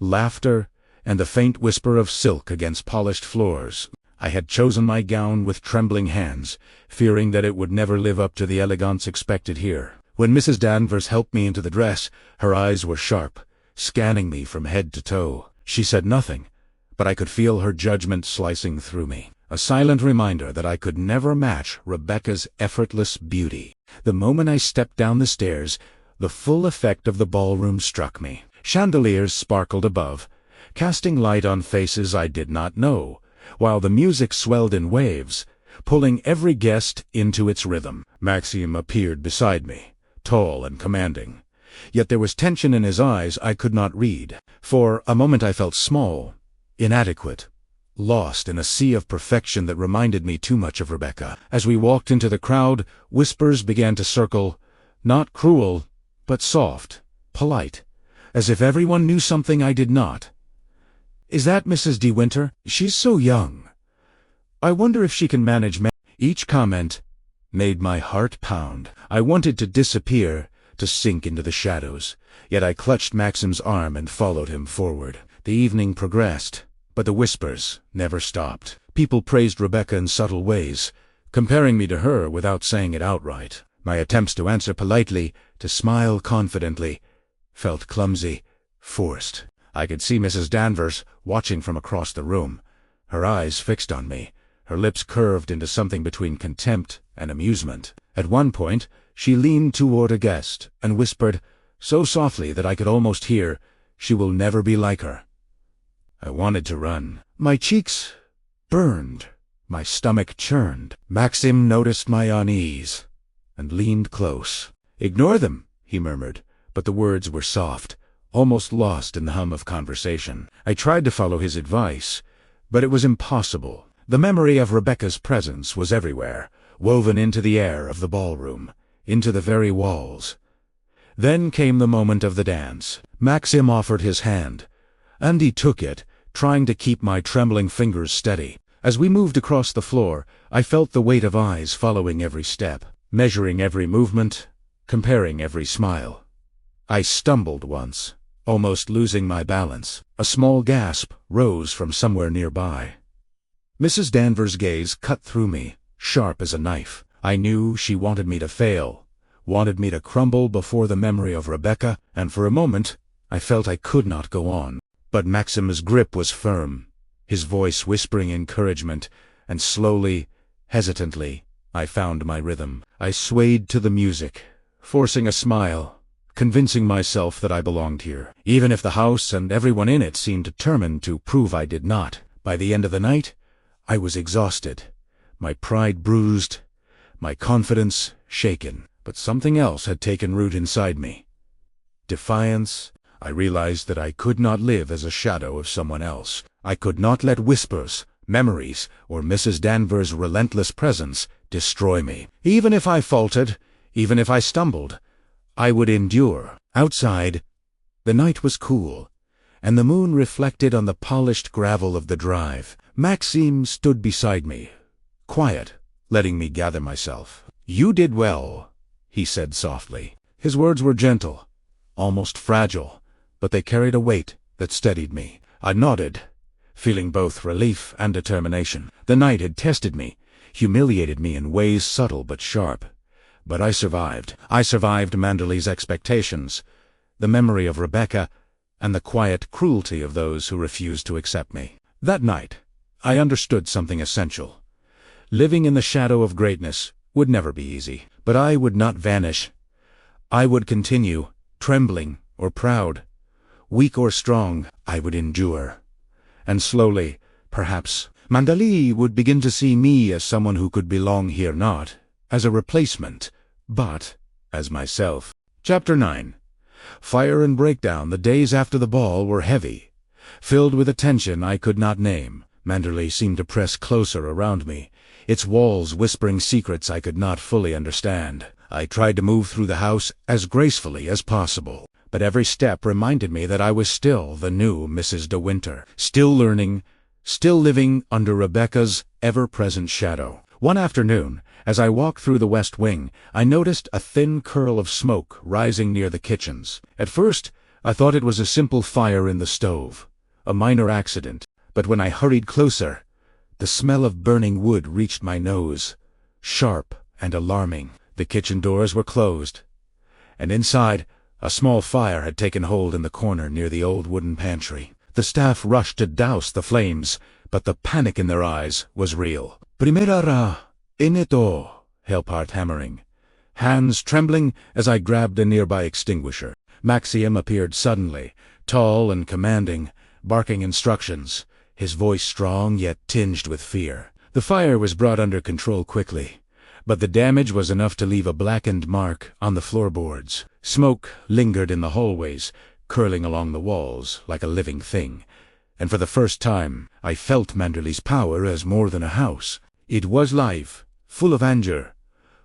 laughter, and the faint whisper of silk against polished floors. I had chosen my gown with trembling hands, fearing that it would never live up to the elegance expected here. When Mrs. Danvers helped me into the dress, her eyes were sharp, scanning me from head to toe. She said nothing, but I could feel her judgment slicing through me, a silent reminder that I could never match Rebecca's effortless beauty. The moment I stepped down the stairs, the full effect of the ballroom struck me. Chandeliers sparkled above, casting light on faces I did not know, while the music swelled in waves, pulling every guest into its rhythm. Maxim appeared beside me, tall and commanding. Yet there was tension in his eyes I could not read. For a moment I felt small, inadequate, lost in a sea of perfection that reminded me too much of Rebecca. As we walked into the crowd, whispers began to circle, not cruel, but soft, polite, as if everyone knew something I did not. "Is that Mrs. de Winter? She's so young. I wonder if she can manage." Each comment made my heart pound. I wanted to disappear, to sink into the shadows, yet I clutched Maxim's arm and followed him forward. The evening progressed, but the whispers never stopped. People praised Rebecca in subtle ways, comparing me to her without saying it outright. My attempts to answer politely, to smile confidently, felt clumsy, forced. I could see Mrs. Danvers watching from across the room, her eyes fixed on me, her lips curved into something between contempt and amusement. At one point, she leaned toward a guest and whispered, so softly that I could almost hear, "She will never be like her." I wanted to run. My cheeks burned, my stomach churned. Maxim noticed my unease and leaned close. "Ignore them," he murmured, but the words were soft, almost lost in the hum of conversation. I tried to follow his advice, but it was impossible. The memory of Rebecca's presence was everywhere, woven into the air of the ballroom, into the very walls. Then came the moment of the dance. Maxim offered his hand, and he took it, trying to keep my trembling fingers steady. As we moved across the floor, I felt the weight of eyes following every step, measuring every movement, comparing every smile. I stumbled once, almost losing my balance. A small gasp rose from somewhere nearby. Mrs. Danvers' gaze cut through me, sharp as a knife. I knew she wanted me to fail, wanted me to crumble before the memory of Rebecca, and for a moment I felt I could not go on. But Maxim's grip was firm, his voice whispering encouragement, and slowly, hesitantly, I found my rhythm. I swayed to the music, forcing a smile, convincing myself that I belonged here, even if the house and everyone in it seemed determined to prove I did not. By the end of the night, I was exhausted, my pride bruised, my confidence shaken, but something else had taken root inside me. Defiance. I realized that I could not live as a shadow of someone else. I could not let whispers, memories, or Mrs. Danvers' relentless presence destroy me. Even if I faltered, even if I stumbled, I would endure. Outside, the night was cool, and the moon reflected on the polished gravel of the drive. Maxim stood beside me, quiet, letting me gather myself. "You did well," he said softly. His words were gentle, almost fragile, but they carried a weight that steadied me. I nodded, feeling both relief and determination. The night had tested me, humiliated me in ways subtle but sharp. But I survived. I survived Manderley's expectations, the memory of Rebecca, and the quiet cruelty of those who refused to accept me. That night, I understood something essential. Living in the shadow of greatness would never be easy, but I would not vanish. I would continue, trembling or proud, weak or strong. I would endure. And slowly, perhaps, Manderley would begin to see me as someone who could belong here, not as a replacement, but as myself. Chapter 9. Fire and breakdown. The days after the ball were heavy, filled with a tension I could not name. Manderley seemed to press closer around me, its walls whispering secrets I could not fully understand. I tried to move through the house as gracefully as possible, but every step reminded me that I was still the new Mrs. de Winter, still learning, still living under Rebecca's ever-present shadow. One afternoon, as I walked through the west wing, I noticed a thin curl of smoke rising near the kitchens. At first, I thought it was a simple fire in the stove, a minor accident, but when I hurried closer, the smell of burning wood reached my nose, sharp and alarming. The kitchen doors were closed, and inside, a small fire had taken hold in the corner near the old wooden pantry. The staff rushed to douse the flames, but the panic in their eyes was real. "Primera inito," Helpart hammering, hands trembling as I grabbed a nearby extinguisher. Maxim appeared suddenly, tall and commanding, barking instructions, his voice strong yet tinged with fear. The fire was brought under control quickly, but the damage was enough to leave a blackened mark on the floorboards. Smoke lingered in the hallways, curling along the walls like a living thing, and for the first time I felt Manderley's power as more than a house. It was life, full of anger,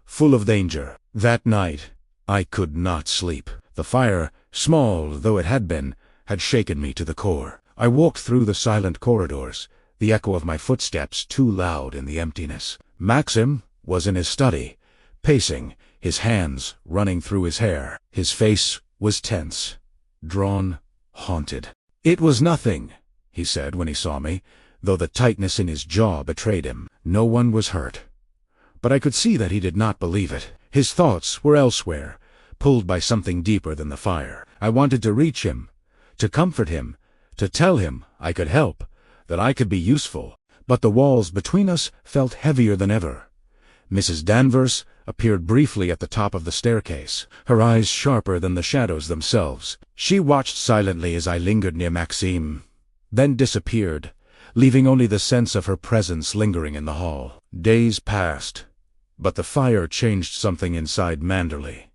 full of danger. That night I could not sleep. The fire, small though it had been, had shaken me to the core. I walked through the silent corridors, the echo of my footsteps too loud in the emptiness. Maxim was in his study, pacing, his hands running through his hair. His face was tense, drawn, haunted. "It was nothing," he said when he saw me, though the tightness in his jaw betrayed him. No one was hurt. But I could see that he did not believe it. His thoughts were elsewhere, pulled by something deeper than the fire. I wanted to reach him, to comfort him, to tell him I could help, that I could be useful. But the walls between us felt heavier than ever. Mrs. Danvers appeared briefly at the top of the staircase, her eyes sharper than the shadows themselves. She watched silently as I lingered near Maxim, then disappeared, leaving only the sense of her presence lingering in the hall. Days passed, but the fire changed something inside Manderley,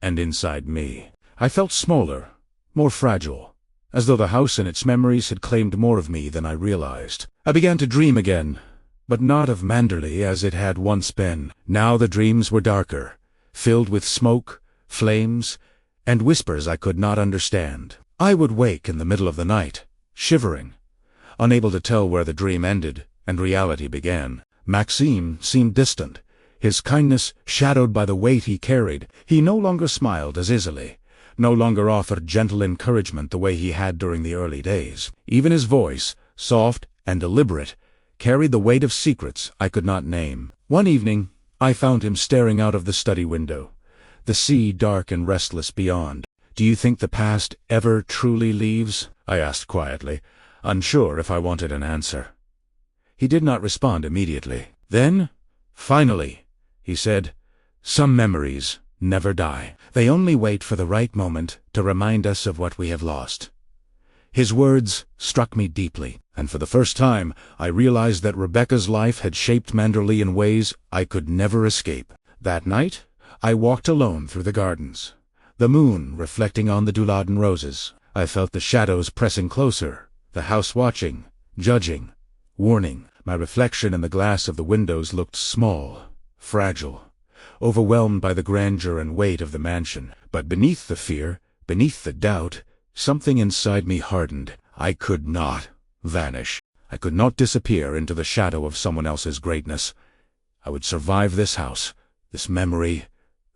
and inside me. I felt smaller, more fragile, as though the house and its memories had claimed more of me than I realized. I began to dream again, but not of Manderley as it had once been. Now the dreams were darker, filled with smoke, flames, and whispers I could not understand. I would wake in the middle of the night, shivering, unable to tell where the dream ended and reality began. Maxim seemed distant, his kindness shadowed by the weight he carried. He no longer smiled as easily, no longer offered gentle encouragement the way he had during the early days. Even his voice, soft and deliberate, carried the weight of secrets I could not name. One evening, I found him staring out of the study window, the sea dark and restless beyond. "Do you think the past ever truly leaves?" I asked quietly, unsure if I wanted an answer. He did not respond immediately. Then, finally, he said, "Some memories never die. They only wait for the right moment to remind us of what we have lost." His words struck me deeply, and for the first time I realized that Rebecca's life had shaped Manderley in ways I could never escape. That night, I walked alone through the gardens, the moon reflecting on the Duladen roses. I felt the shadows pressing closer, the house watching, judging, warning. My reflection in the glass of the windows looked small, fragile, overwhelmed by the grandeur and weight of the mansion. But beneath the fear, beneath the doubt, something inside me hardened. I could not vanish. I could not disappear into the shadow of someone else's greatness. I would survive this house, this memory,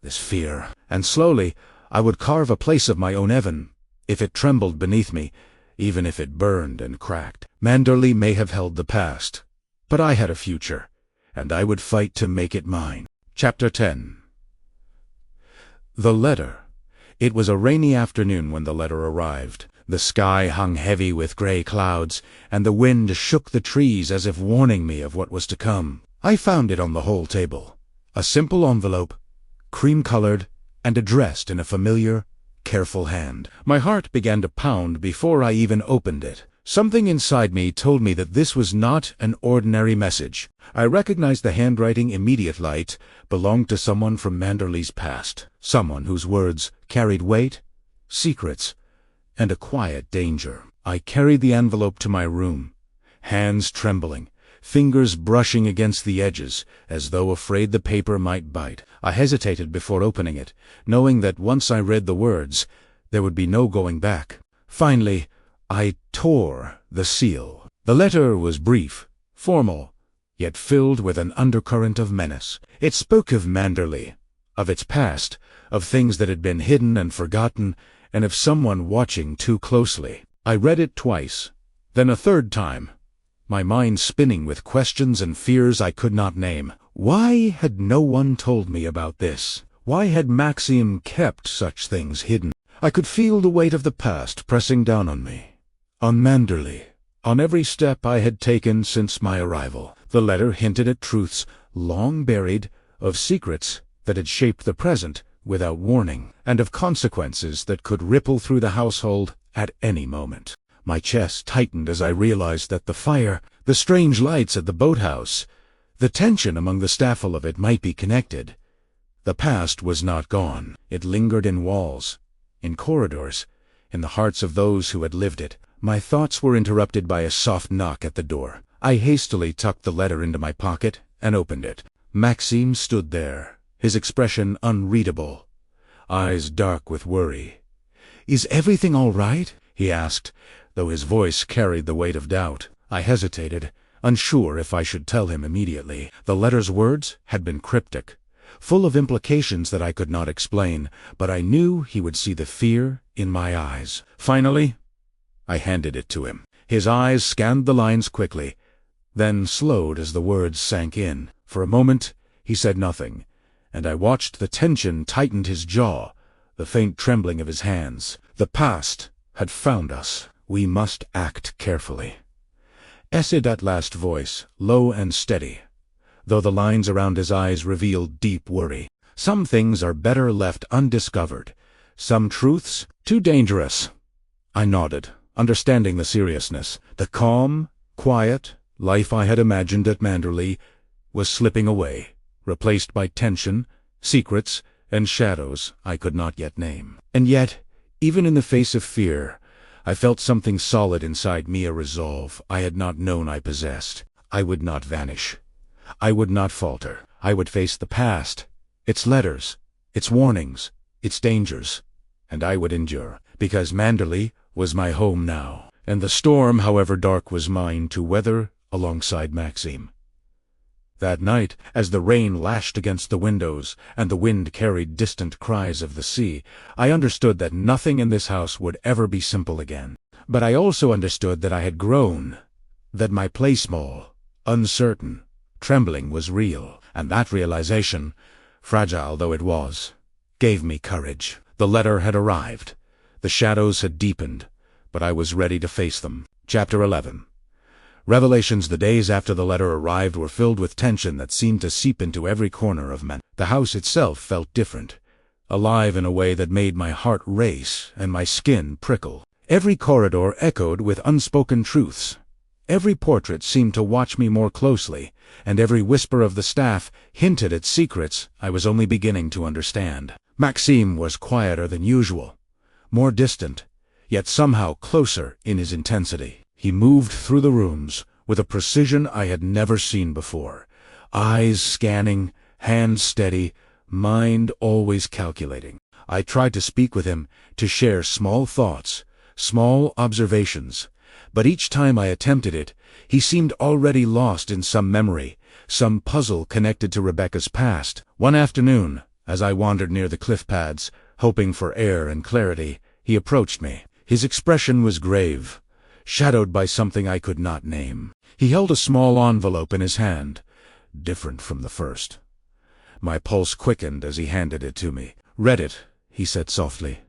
this fear, and slowly I would carve a place of my own heaven, if it trembled beneath me, even if it burned and cracked. Manderley may have held the past, but I had a future, and I would fight to make it mine. Chapter 10. The letter. It was a rainy afternoon when the letter arrived. The sky hung heavy with gray clouds, and the wind shook the trees as if warning me of what was to come. I found it on the hall table, a simple envelope, cream-colored, and addressed in a familiar, careful hand. My heart began to pound before I even opened it. Something inside me told me that this was not an ordinary message. I recognized the handwriting immediate light belonged to someone from Manderley's past, someone whose words carried weight, secrets, and a quiet danger. I carried the envelope to my room, hands trembling, fingers brushing against the edges, as though afraid the paper might bite. I hesitated before opening it, knowing that once I read the words, there would be no going back. Finally, I tore the seal. The letter was brief, formal, yet filled with an undercurrent of menace. It spoke of Manderley, of its past, of things that had been hidden and forgotten, and of someone watching too closely. I read it twice, then a third time, my mind spinning with questions and fears I could not name. Why had no one told me about this? Why had Maxim kept such things hidden? I could feel the weight of the past pressing down on me, on Manderley, on every step I had taken since my arrival. The letter hinted at truths long buried, of secrets that had shaped the present without warning, and of consequences that could ripple through the household at any moment. My chest tightened as I realized that the fire, the strange lights at the boathouse, the tension among the staffel of it might be connected. The past was not gone. It lingered in walls, in corridors, in the hearts of those who had lived it. My thoughts were interrupted by a soft knock at the door. I hastily tucked the letter into my pocket and opened it. Maxim stood there, his expression unreadable, eyes dark with worry. "Is everything all right?" he asked, though his voice carried the weight of doubt. I hesitated, unsure if I should tell him immediately. The letter's words had been cryptic, full of implications that I could not explain, but I knew he would see the fear in my eyes. Finally, I handed it to him. His eyes scanned the lines quickly, then slowed as the words sank in. For a moment, he said nothing, and I watched the tension tighten his jaw, the faint trembling of his hands. The past had found us. We must act carefully. Essayed that last voice, low and steady, though the lines around his eyes revealed deep worry. Some things are better left undiscovered, some truths too dangerous. I nodded, understanding the seriousness. The calm, quiet life I had imagined at Manderley was slipping away, replaced by tension, secrets, and shadows I could not yet name. And yet, even in the face of fear, I felt something solid inside me, a resolve I had not known I possessed. I would not vanish. I would not falter. I would face the past, its letters, its warnings, its dangers, and I would endure, because Manderley was my home now, and the storm, however dark, was mine to weather alongside Maxim. That night, as the rain lashed against the windows and the wind carried distant cries of the sea, I understood that nothing in this house would ever be simple again. But I also understood that I had grown, that my place small, uncertain, trembling was real, and that realization, fragile though it was, gave me courage. The letter had arrived. The shadows had deepened, but I was ready to face them. Chapter 11. Revelations. The days after the letter arrived were filled with tension that seemed to seep into every corner of man. The house itself felt different, alive in a way that made my heart race and my skin prickle. Every corridor echoed with unspoken truths. Every portrait seemed to watch me more closely, and every whisper of the staff hinted at secrets I was only beginning to understand. Maxim was quieter than usual, more distant, yet somehow closer in his intensity. He moved through the rooms with a precision I had never seen before, eyes scanning, hands steady, mind always calculating. I tried to speak with him, to share small thoughts, small observations, but each time I attempted it, he seemed already lost in some memory, some puzzle connected to Rebecca's past. One afternoon, as I wandered near the cliff pads, hoping for air and clarity, he approached me. His expression was grave, shadowed by something I could not name. He held a small envelope in his hand, different from the first. My pulse quickened as he handed it to me. "Read it," he said softly.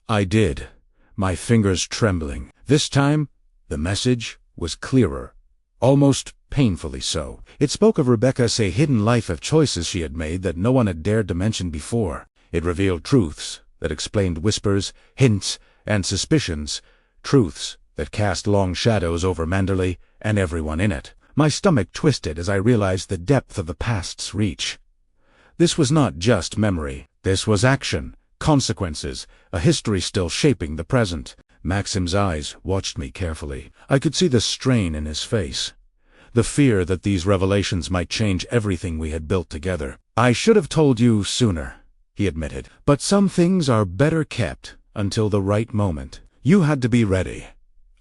I did, my fingers trembling. This time, the message was clearer, almost painfully so. It spoke of Rebecca's hidden life of choices she had made that no one had dared to mention before. It revealed truths that explained whispers, hints, and suspicions, truths that cast long shadows over Manderley and everyone in it. My stomach twisted as I realized the depth of the past's reach. This was not just memory. This was action, consequences, a history still shaping the present. Maxim's eyes watched me carefully. I could see the strain in his face, the fear that these revelations might change everything we had built together. "I should have told you sooner," he admitted, "but some things are better kept until the right moment. You had to be ready."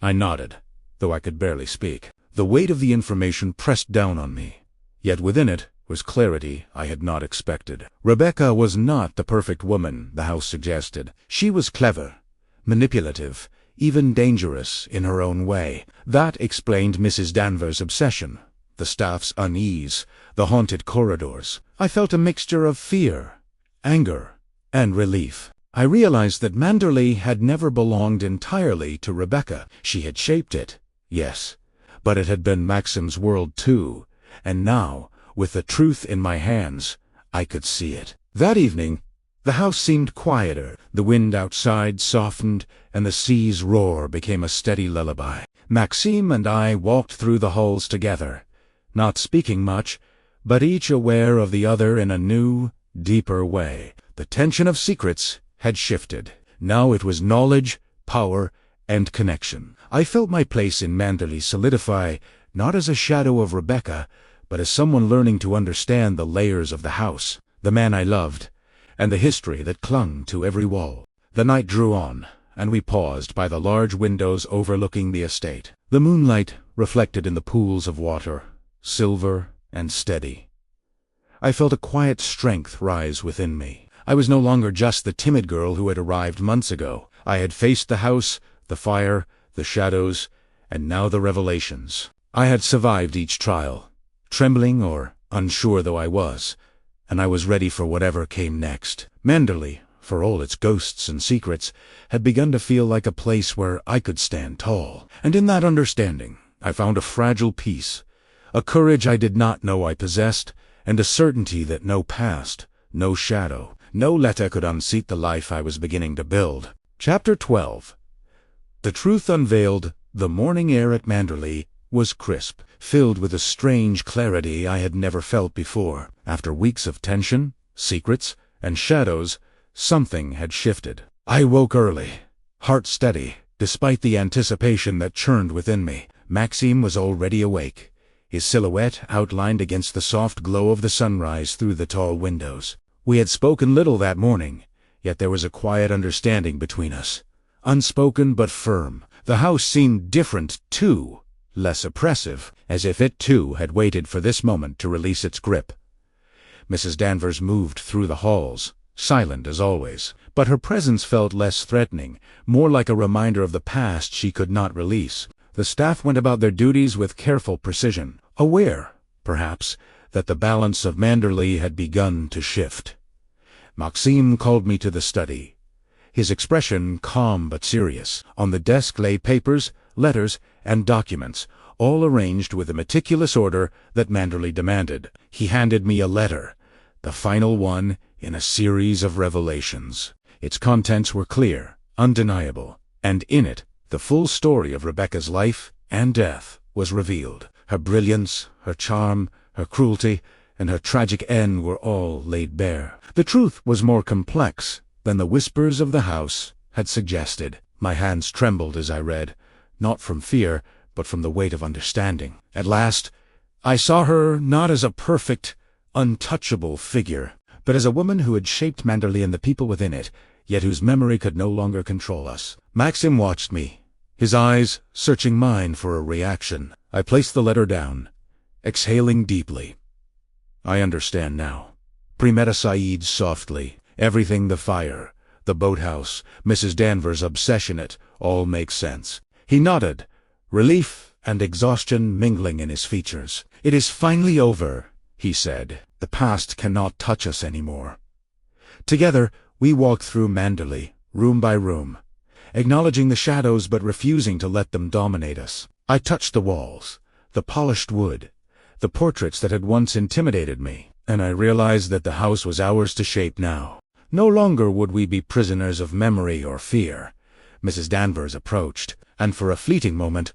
I nodded, though I could barely speak. The weight of the information pressed down on me, yet within it was clarity I had not expected. Rebecca was not the perfect woman the house suggested. She was clever, manipulative, even dangerous in her own way. That explained Mrs. Danvers' obsession, the staff's unease, the haunted corridors. I felt a mixture of fear, anger, and relief. I realized that Manderley had never belonged entirely to Rebecca. She had shaped it, yes, but it had been Maxim's world too, and now, with the truth in my hands, I could see it. That evening, the house seemed quieter. The wind outside softened, and the sea's roar became a steady lullaby. Maxim and I walked through the halls together, not speaking much, but each aware of the other in a new, deeper way. The tension of secrets had shifted. Now it was knowledge, power, and connection. I felt my place in Manderley solidify, not as a shadow of Rebecca, but as someone learning to understand the layers of the house, the man I loved, and the history that clung to every wall. The night drew on, and we paused by the large windows overlooking the estate. The moonlight reflected in the pools of water, silver and steady. I felt a quiet strength rise within me. I was no longer just the timid girl who had arrived months ago. I had faced the house, the fire, the shadows, and now the revelations. I had survived each trial, trembling or unsure though I was, and I was ready for whatever came next. Manderley, for all its ghosts and secrets, had begun to feel like a place where I could stand tall. And in that understanding, I found a fragile peace, a courage I did not know I possessed, and a certainty that no past, no shadow, no letter could unseat the life I was beginning to build. Chapter 12. The truth unveiled. The morning air at Manderley was crisp, filled with a strange clarity I had never felt before. After weeks of tension, secrets, and shadows, something had shifted. I woke early, heart steady, despite the anticipation that churned within me. Maxim was already awake, his silhouette outlined against the soft glow of the sunrise through the tall windows. We had spoken little that morning, yet there was a quiet understanding between us. Unspoken but firm. The house seemed different, too, less oppressive, as if it, too, had waited for this moment to release its grip. Mrs. Danvers moved through the halls, silent as always, but her presence felt less threatening, more like a reminder of the past she could not release. The staff went about their duties with careful precision, aware, perhaps, that the balance of Manderley had begun to shift. Maxim called me to the study, his expression calm but serious. On the desk lay papers, letters, and documents, all arranged with the meticulous order that Manderley demanded. He handed me a letter, the final one in a series of revelations. Its contents were clear, undeniable, and in it, the full story of Rebecca's life and death was revealed. Her brilliance, her charm, her cruelty, and her tragic end were all laid bare. The truth was more complex than the whispers of the house had suggested. My hands trembled as I read, not from fear, but from the weight of understanding. At last, I saw her not as a perfect, untouchable figure, but as a woman who had shaped Manderley and the people within it, yet whose memory could no longer control us. Maxim watched me, his eyes searching mine for a reaction. I placed the letter down, exhaling deeply. I understand now. Premeditated softly. Everything, the fire, the boathouse, Mrs. Danvers' obsession, it all makes sense. He nodded, relief and exhaustion mingling in his features. It is finally over, he said. The past cannot touch us anymore. Together, we walked through Manderley, room by room, acknowledging the shadows but refusing to let them dominate us. I touched the walls, the polished wood, the portraits that had once intimidated me, and I realized that the house was ours to shape now. No longer would we be prisoners of memory or fear. Mrs. Danvers approached, and for a fleeting moment,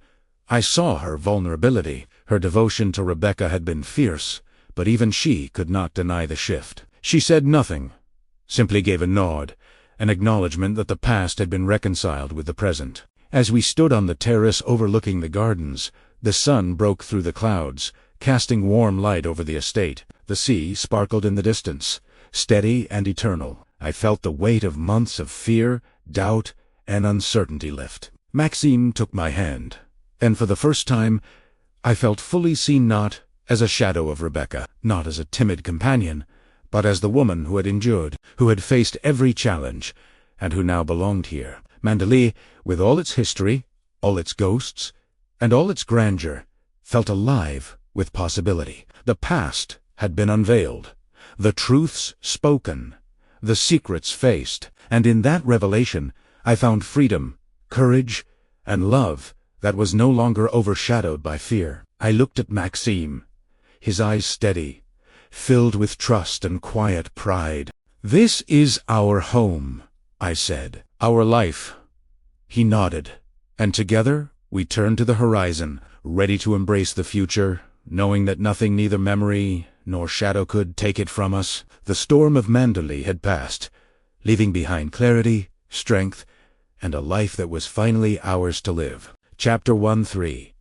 I saw her vulnerability. Her devotion to Rebecca had been fierce, but even she could not deny the shift. She said nothing, simply gave a nod, an acknowledgment that the past had been reconciled with the present. As we stood on the terrace overlooking the gardens, the sun broke through the clouds, casting warm light over the estate. The sea sparkled in the distance, steady and eternal. I felt the weight of months of fear, doubt, and uncertainty lift. Maxim took my hand, and for the first time, I felt fully seen, not as a shadow of Rebecca, not as a timid companion, but as the woman who had endured, who had faced every challenge, and who now belonged here. Manderley, with all its history, all its ghosts, and all its grandeur, felt alive with possibility. The past had been unveiled, the truths spoken, the secrets faced, and in that revelation I found freedom, courage, and love that was no longer overshadowed by fear. I looked at Maxim, his eyes steady, filled with trust and quiet pride. "This is our home," I said, "our life." He nodded, and together we turned to the horizon, ready to embrace the future, knowing that nothing, neither memory nor shadow, could take it from us. The storm of Manderley had passed, leaving behind clarity, strength, and a life that was finally ours to live. Chapter 1-3.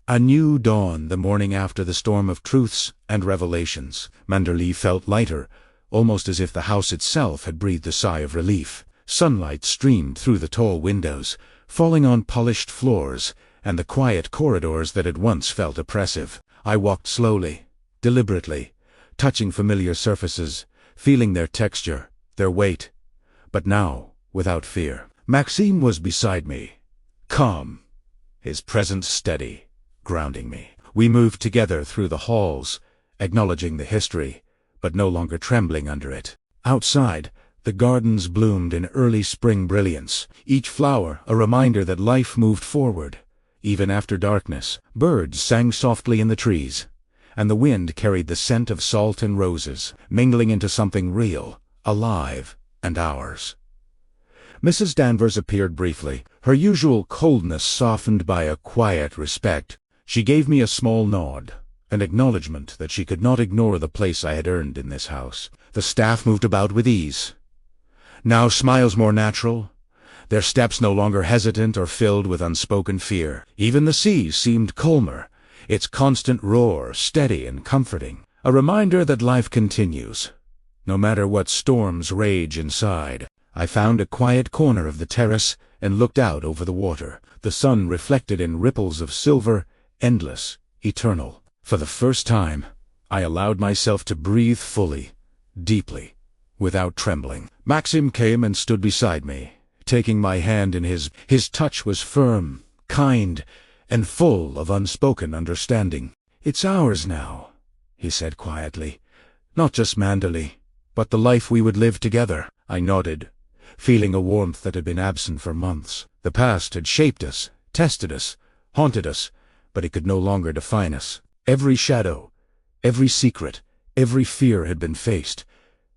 A new dawn the morning after the storm of truths and revelations. Manderley felt lighter, almost as if the house itself had breathed a sigh of relief. Sunlight streamed through the tall windows, falling on polished floors and the quiet corridors that had once felt oppressive. I walked slowly, deliberately, touching familiar surfaces, feeling their texture, their weight, but now without fear. Maxim was beside me, calm, his presence steady, grounding me. We moved together through the halls, acknowledging the history, but no longer trembling under it. Outside, the gardens bloomed in early spring brilliance, each flower a reminder that life moved forward, even after darkness. Birds sang softly in the trees, and the wind carried the scent of salt and roses, mingling into something real, alive, and ours. Mrs. Danvers appeared briefly, her usual coldness softened by a quiet respect. She gave me a small nod, an acknowledgment that she could not ignore the place I had earned in this house. The staff moved about with ease, now smiles more natural, their steps no longer hesitant or filled with unspoken fear. Even the sea seemed calmer, its constant roar steady and comforting, a reminder that life continues, no matter what storms rage inside. I found a quiet corner of the terrace and looked out over the water. The sun reflected in ripples of silver, endless, eternal. For the first time, I allowed myself to breathe fully, deeply, without trembling. Maxim came and stood beside me, taking my hand in his. His touch was firm, kind, and full of unspoken understanding. "It's ours now," he said quietly. "Not just Manderley, but the life we would live together." I nodded, feeling a warmth that had been absent for months. The past had shaped us, tested us, haunted us, but it could no longer define us. Every shadow, every secret, every fear had been faced,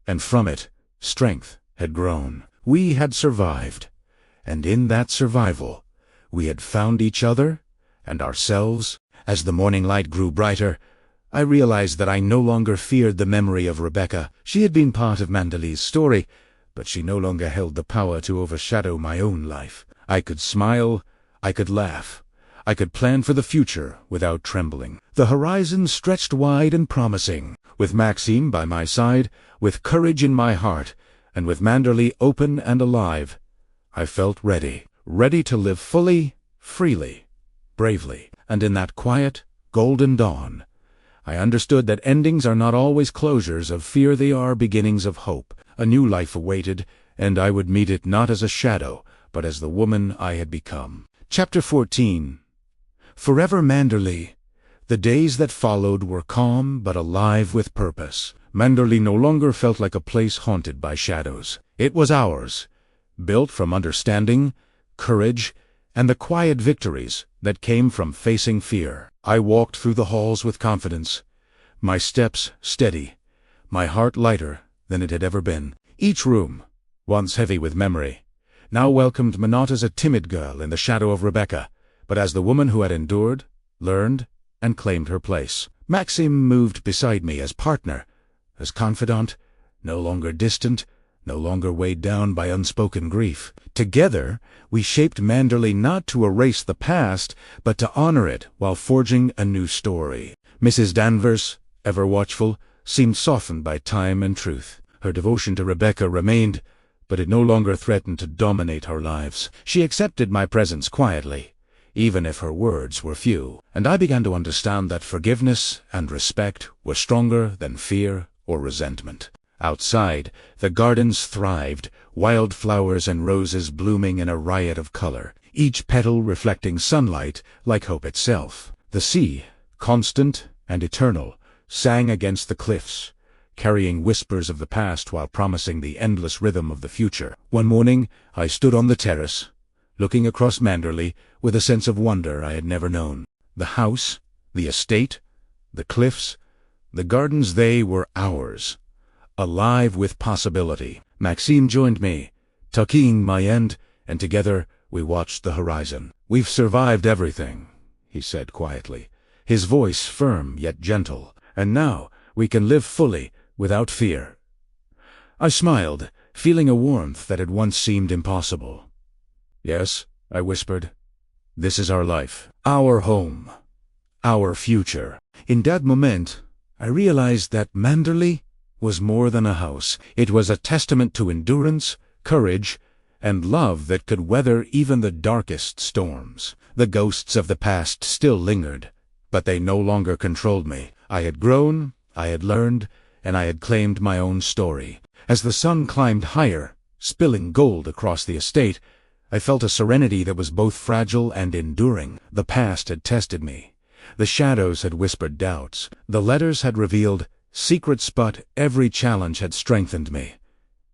and from it, strength had grown. We had survived, and in that survival, we had found each other and ourselves. As the morning light grew brighter, I realized that I no longer feared the memory of Rebecca. She had been part of Manderley's story, but she no longer held the power to overshadow my own life. I could smile, I could laugh, I could plan for the future without trembling. The horizon stretched wide and promising. With Maxime by my side, with courage in my heart, and with Manderley open and alive, I felt ready to live fully, freely, bravely. And in that quiet, golden dawn, I understood that endings are not always closures of fear, they are beginnings of hope. A new life awaited, and I would meet it not as a shadow, but as the woman I had become. Chapter 14. Forever Manderley. The days that followed were calm but alive with purpose. Manderley no longer felt like a place haunted by shadows. It was ours, built from understanding, courage, and the quiet victories that came from facing fear. I walked through the halls with confidence, my steps steady, my heart lighter than it had ever been. Each room, once heavy with memory, now welcomed me not as a timid girl in the shadow of Rebecca, but as the woman who had endured, learned, and claimed her place. Maxim moved beside me as partner, as confidant, no longer distant, no longer weighed down by unspoken grief. Together, we shaped Manderley not to erase the past, but to honor it while forging a new story. Mrs. Danvers, ever watchful, seemed softened by time and truth. Her devotion to Rebecca remained, but it no longer threatened to dominate our lives. She accepted my presence quietly, even if her words were few, and I began to understand that forgiveness and respect were stronger than fear or resentment. Outside, the gardens thrived, wildflowers and roses blooming in a riot of color, each petal reflecting sunlight like hope itself. The sea, constant and eternal, sang against the cliffs, carrying whispers of the past while promising the endless rhythm of the future. One morning, I stood on the terrace, looking across Manderley with a sense of wonder I had never known. The house, the estate, the cliffs, the gardens, they were ours, alive with possibility. Maxime joined me, tucking my end, and together we watched the horizon. "We've survived everything," he said quietly, his voice firm yet gentle, "and now we can live fully, without fear." I smiled, feeling a warmth that had once seemed impossible. "Yes," I whispered, "this is our life, our home, our future." In that moment, I realized that Manderley was more than a house. It was a testament to endurance, courage, and love that could weather even the darkest storms. The ghosts of the past still lingered, but they no longer controlled me. I had grown, I had learned, and I had claimed my own story. As the sun climbed higher, spilling gold across the estate, I felt a serenity that was both fragile and enduring. The past had tested me. The shadows had whispered doubts. The letters had revealed secrets, but every challenge had strengthened me.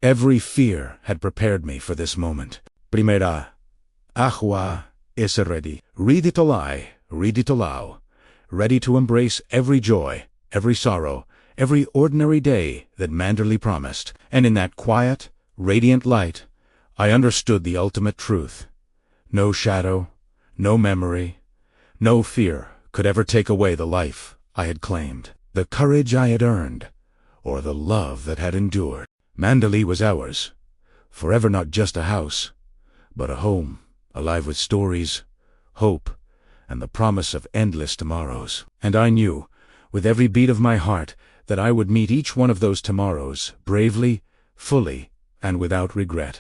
Every fear had prepared me for this moment. Primera, agua is ready. Read it aloud, ready to embrace every joy, every sorrow, every ordinary day that Manderley promised. And in that quiet, radiant light, I understood the ultimate truth. No shadow, no memory, no fear could ever take away the life I had claimed, the courage I had earned, or the love that had endured. Manderley was ours, forever, not just a house, but a home, alive with stories, hope, and the promise of endless tomorrows. And I knew, with every beat of my heart, that I would meet each one of those tomorrows, bravely, fully, and without regret.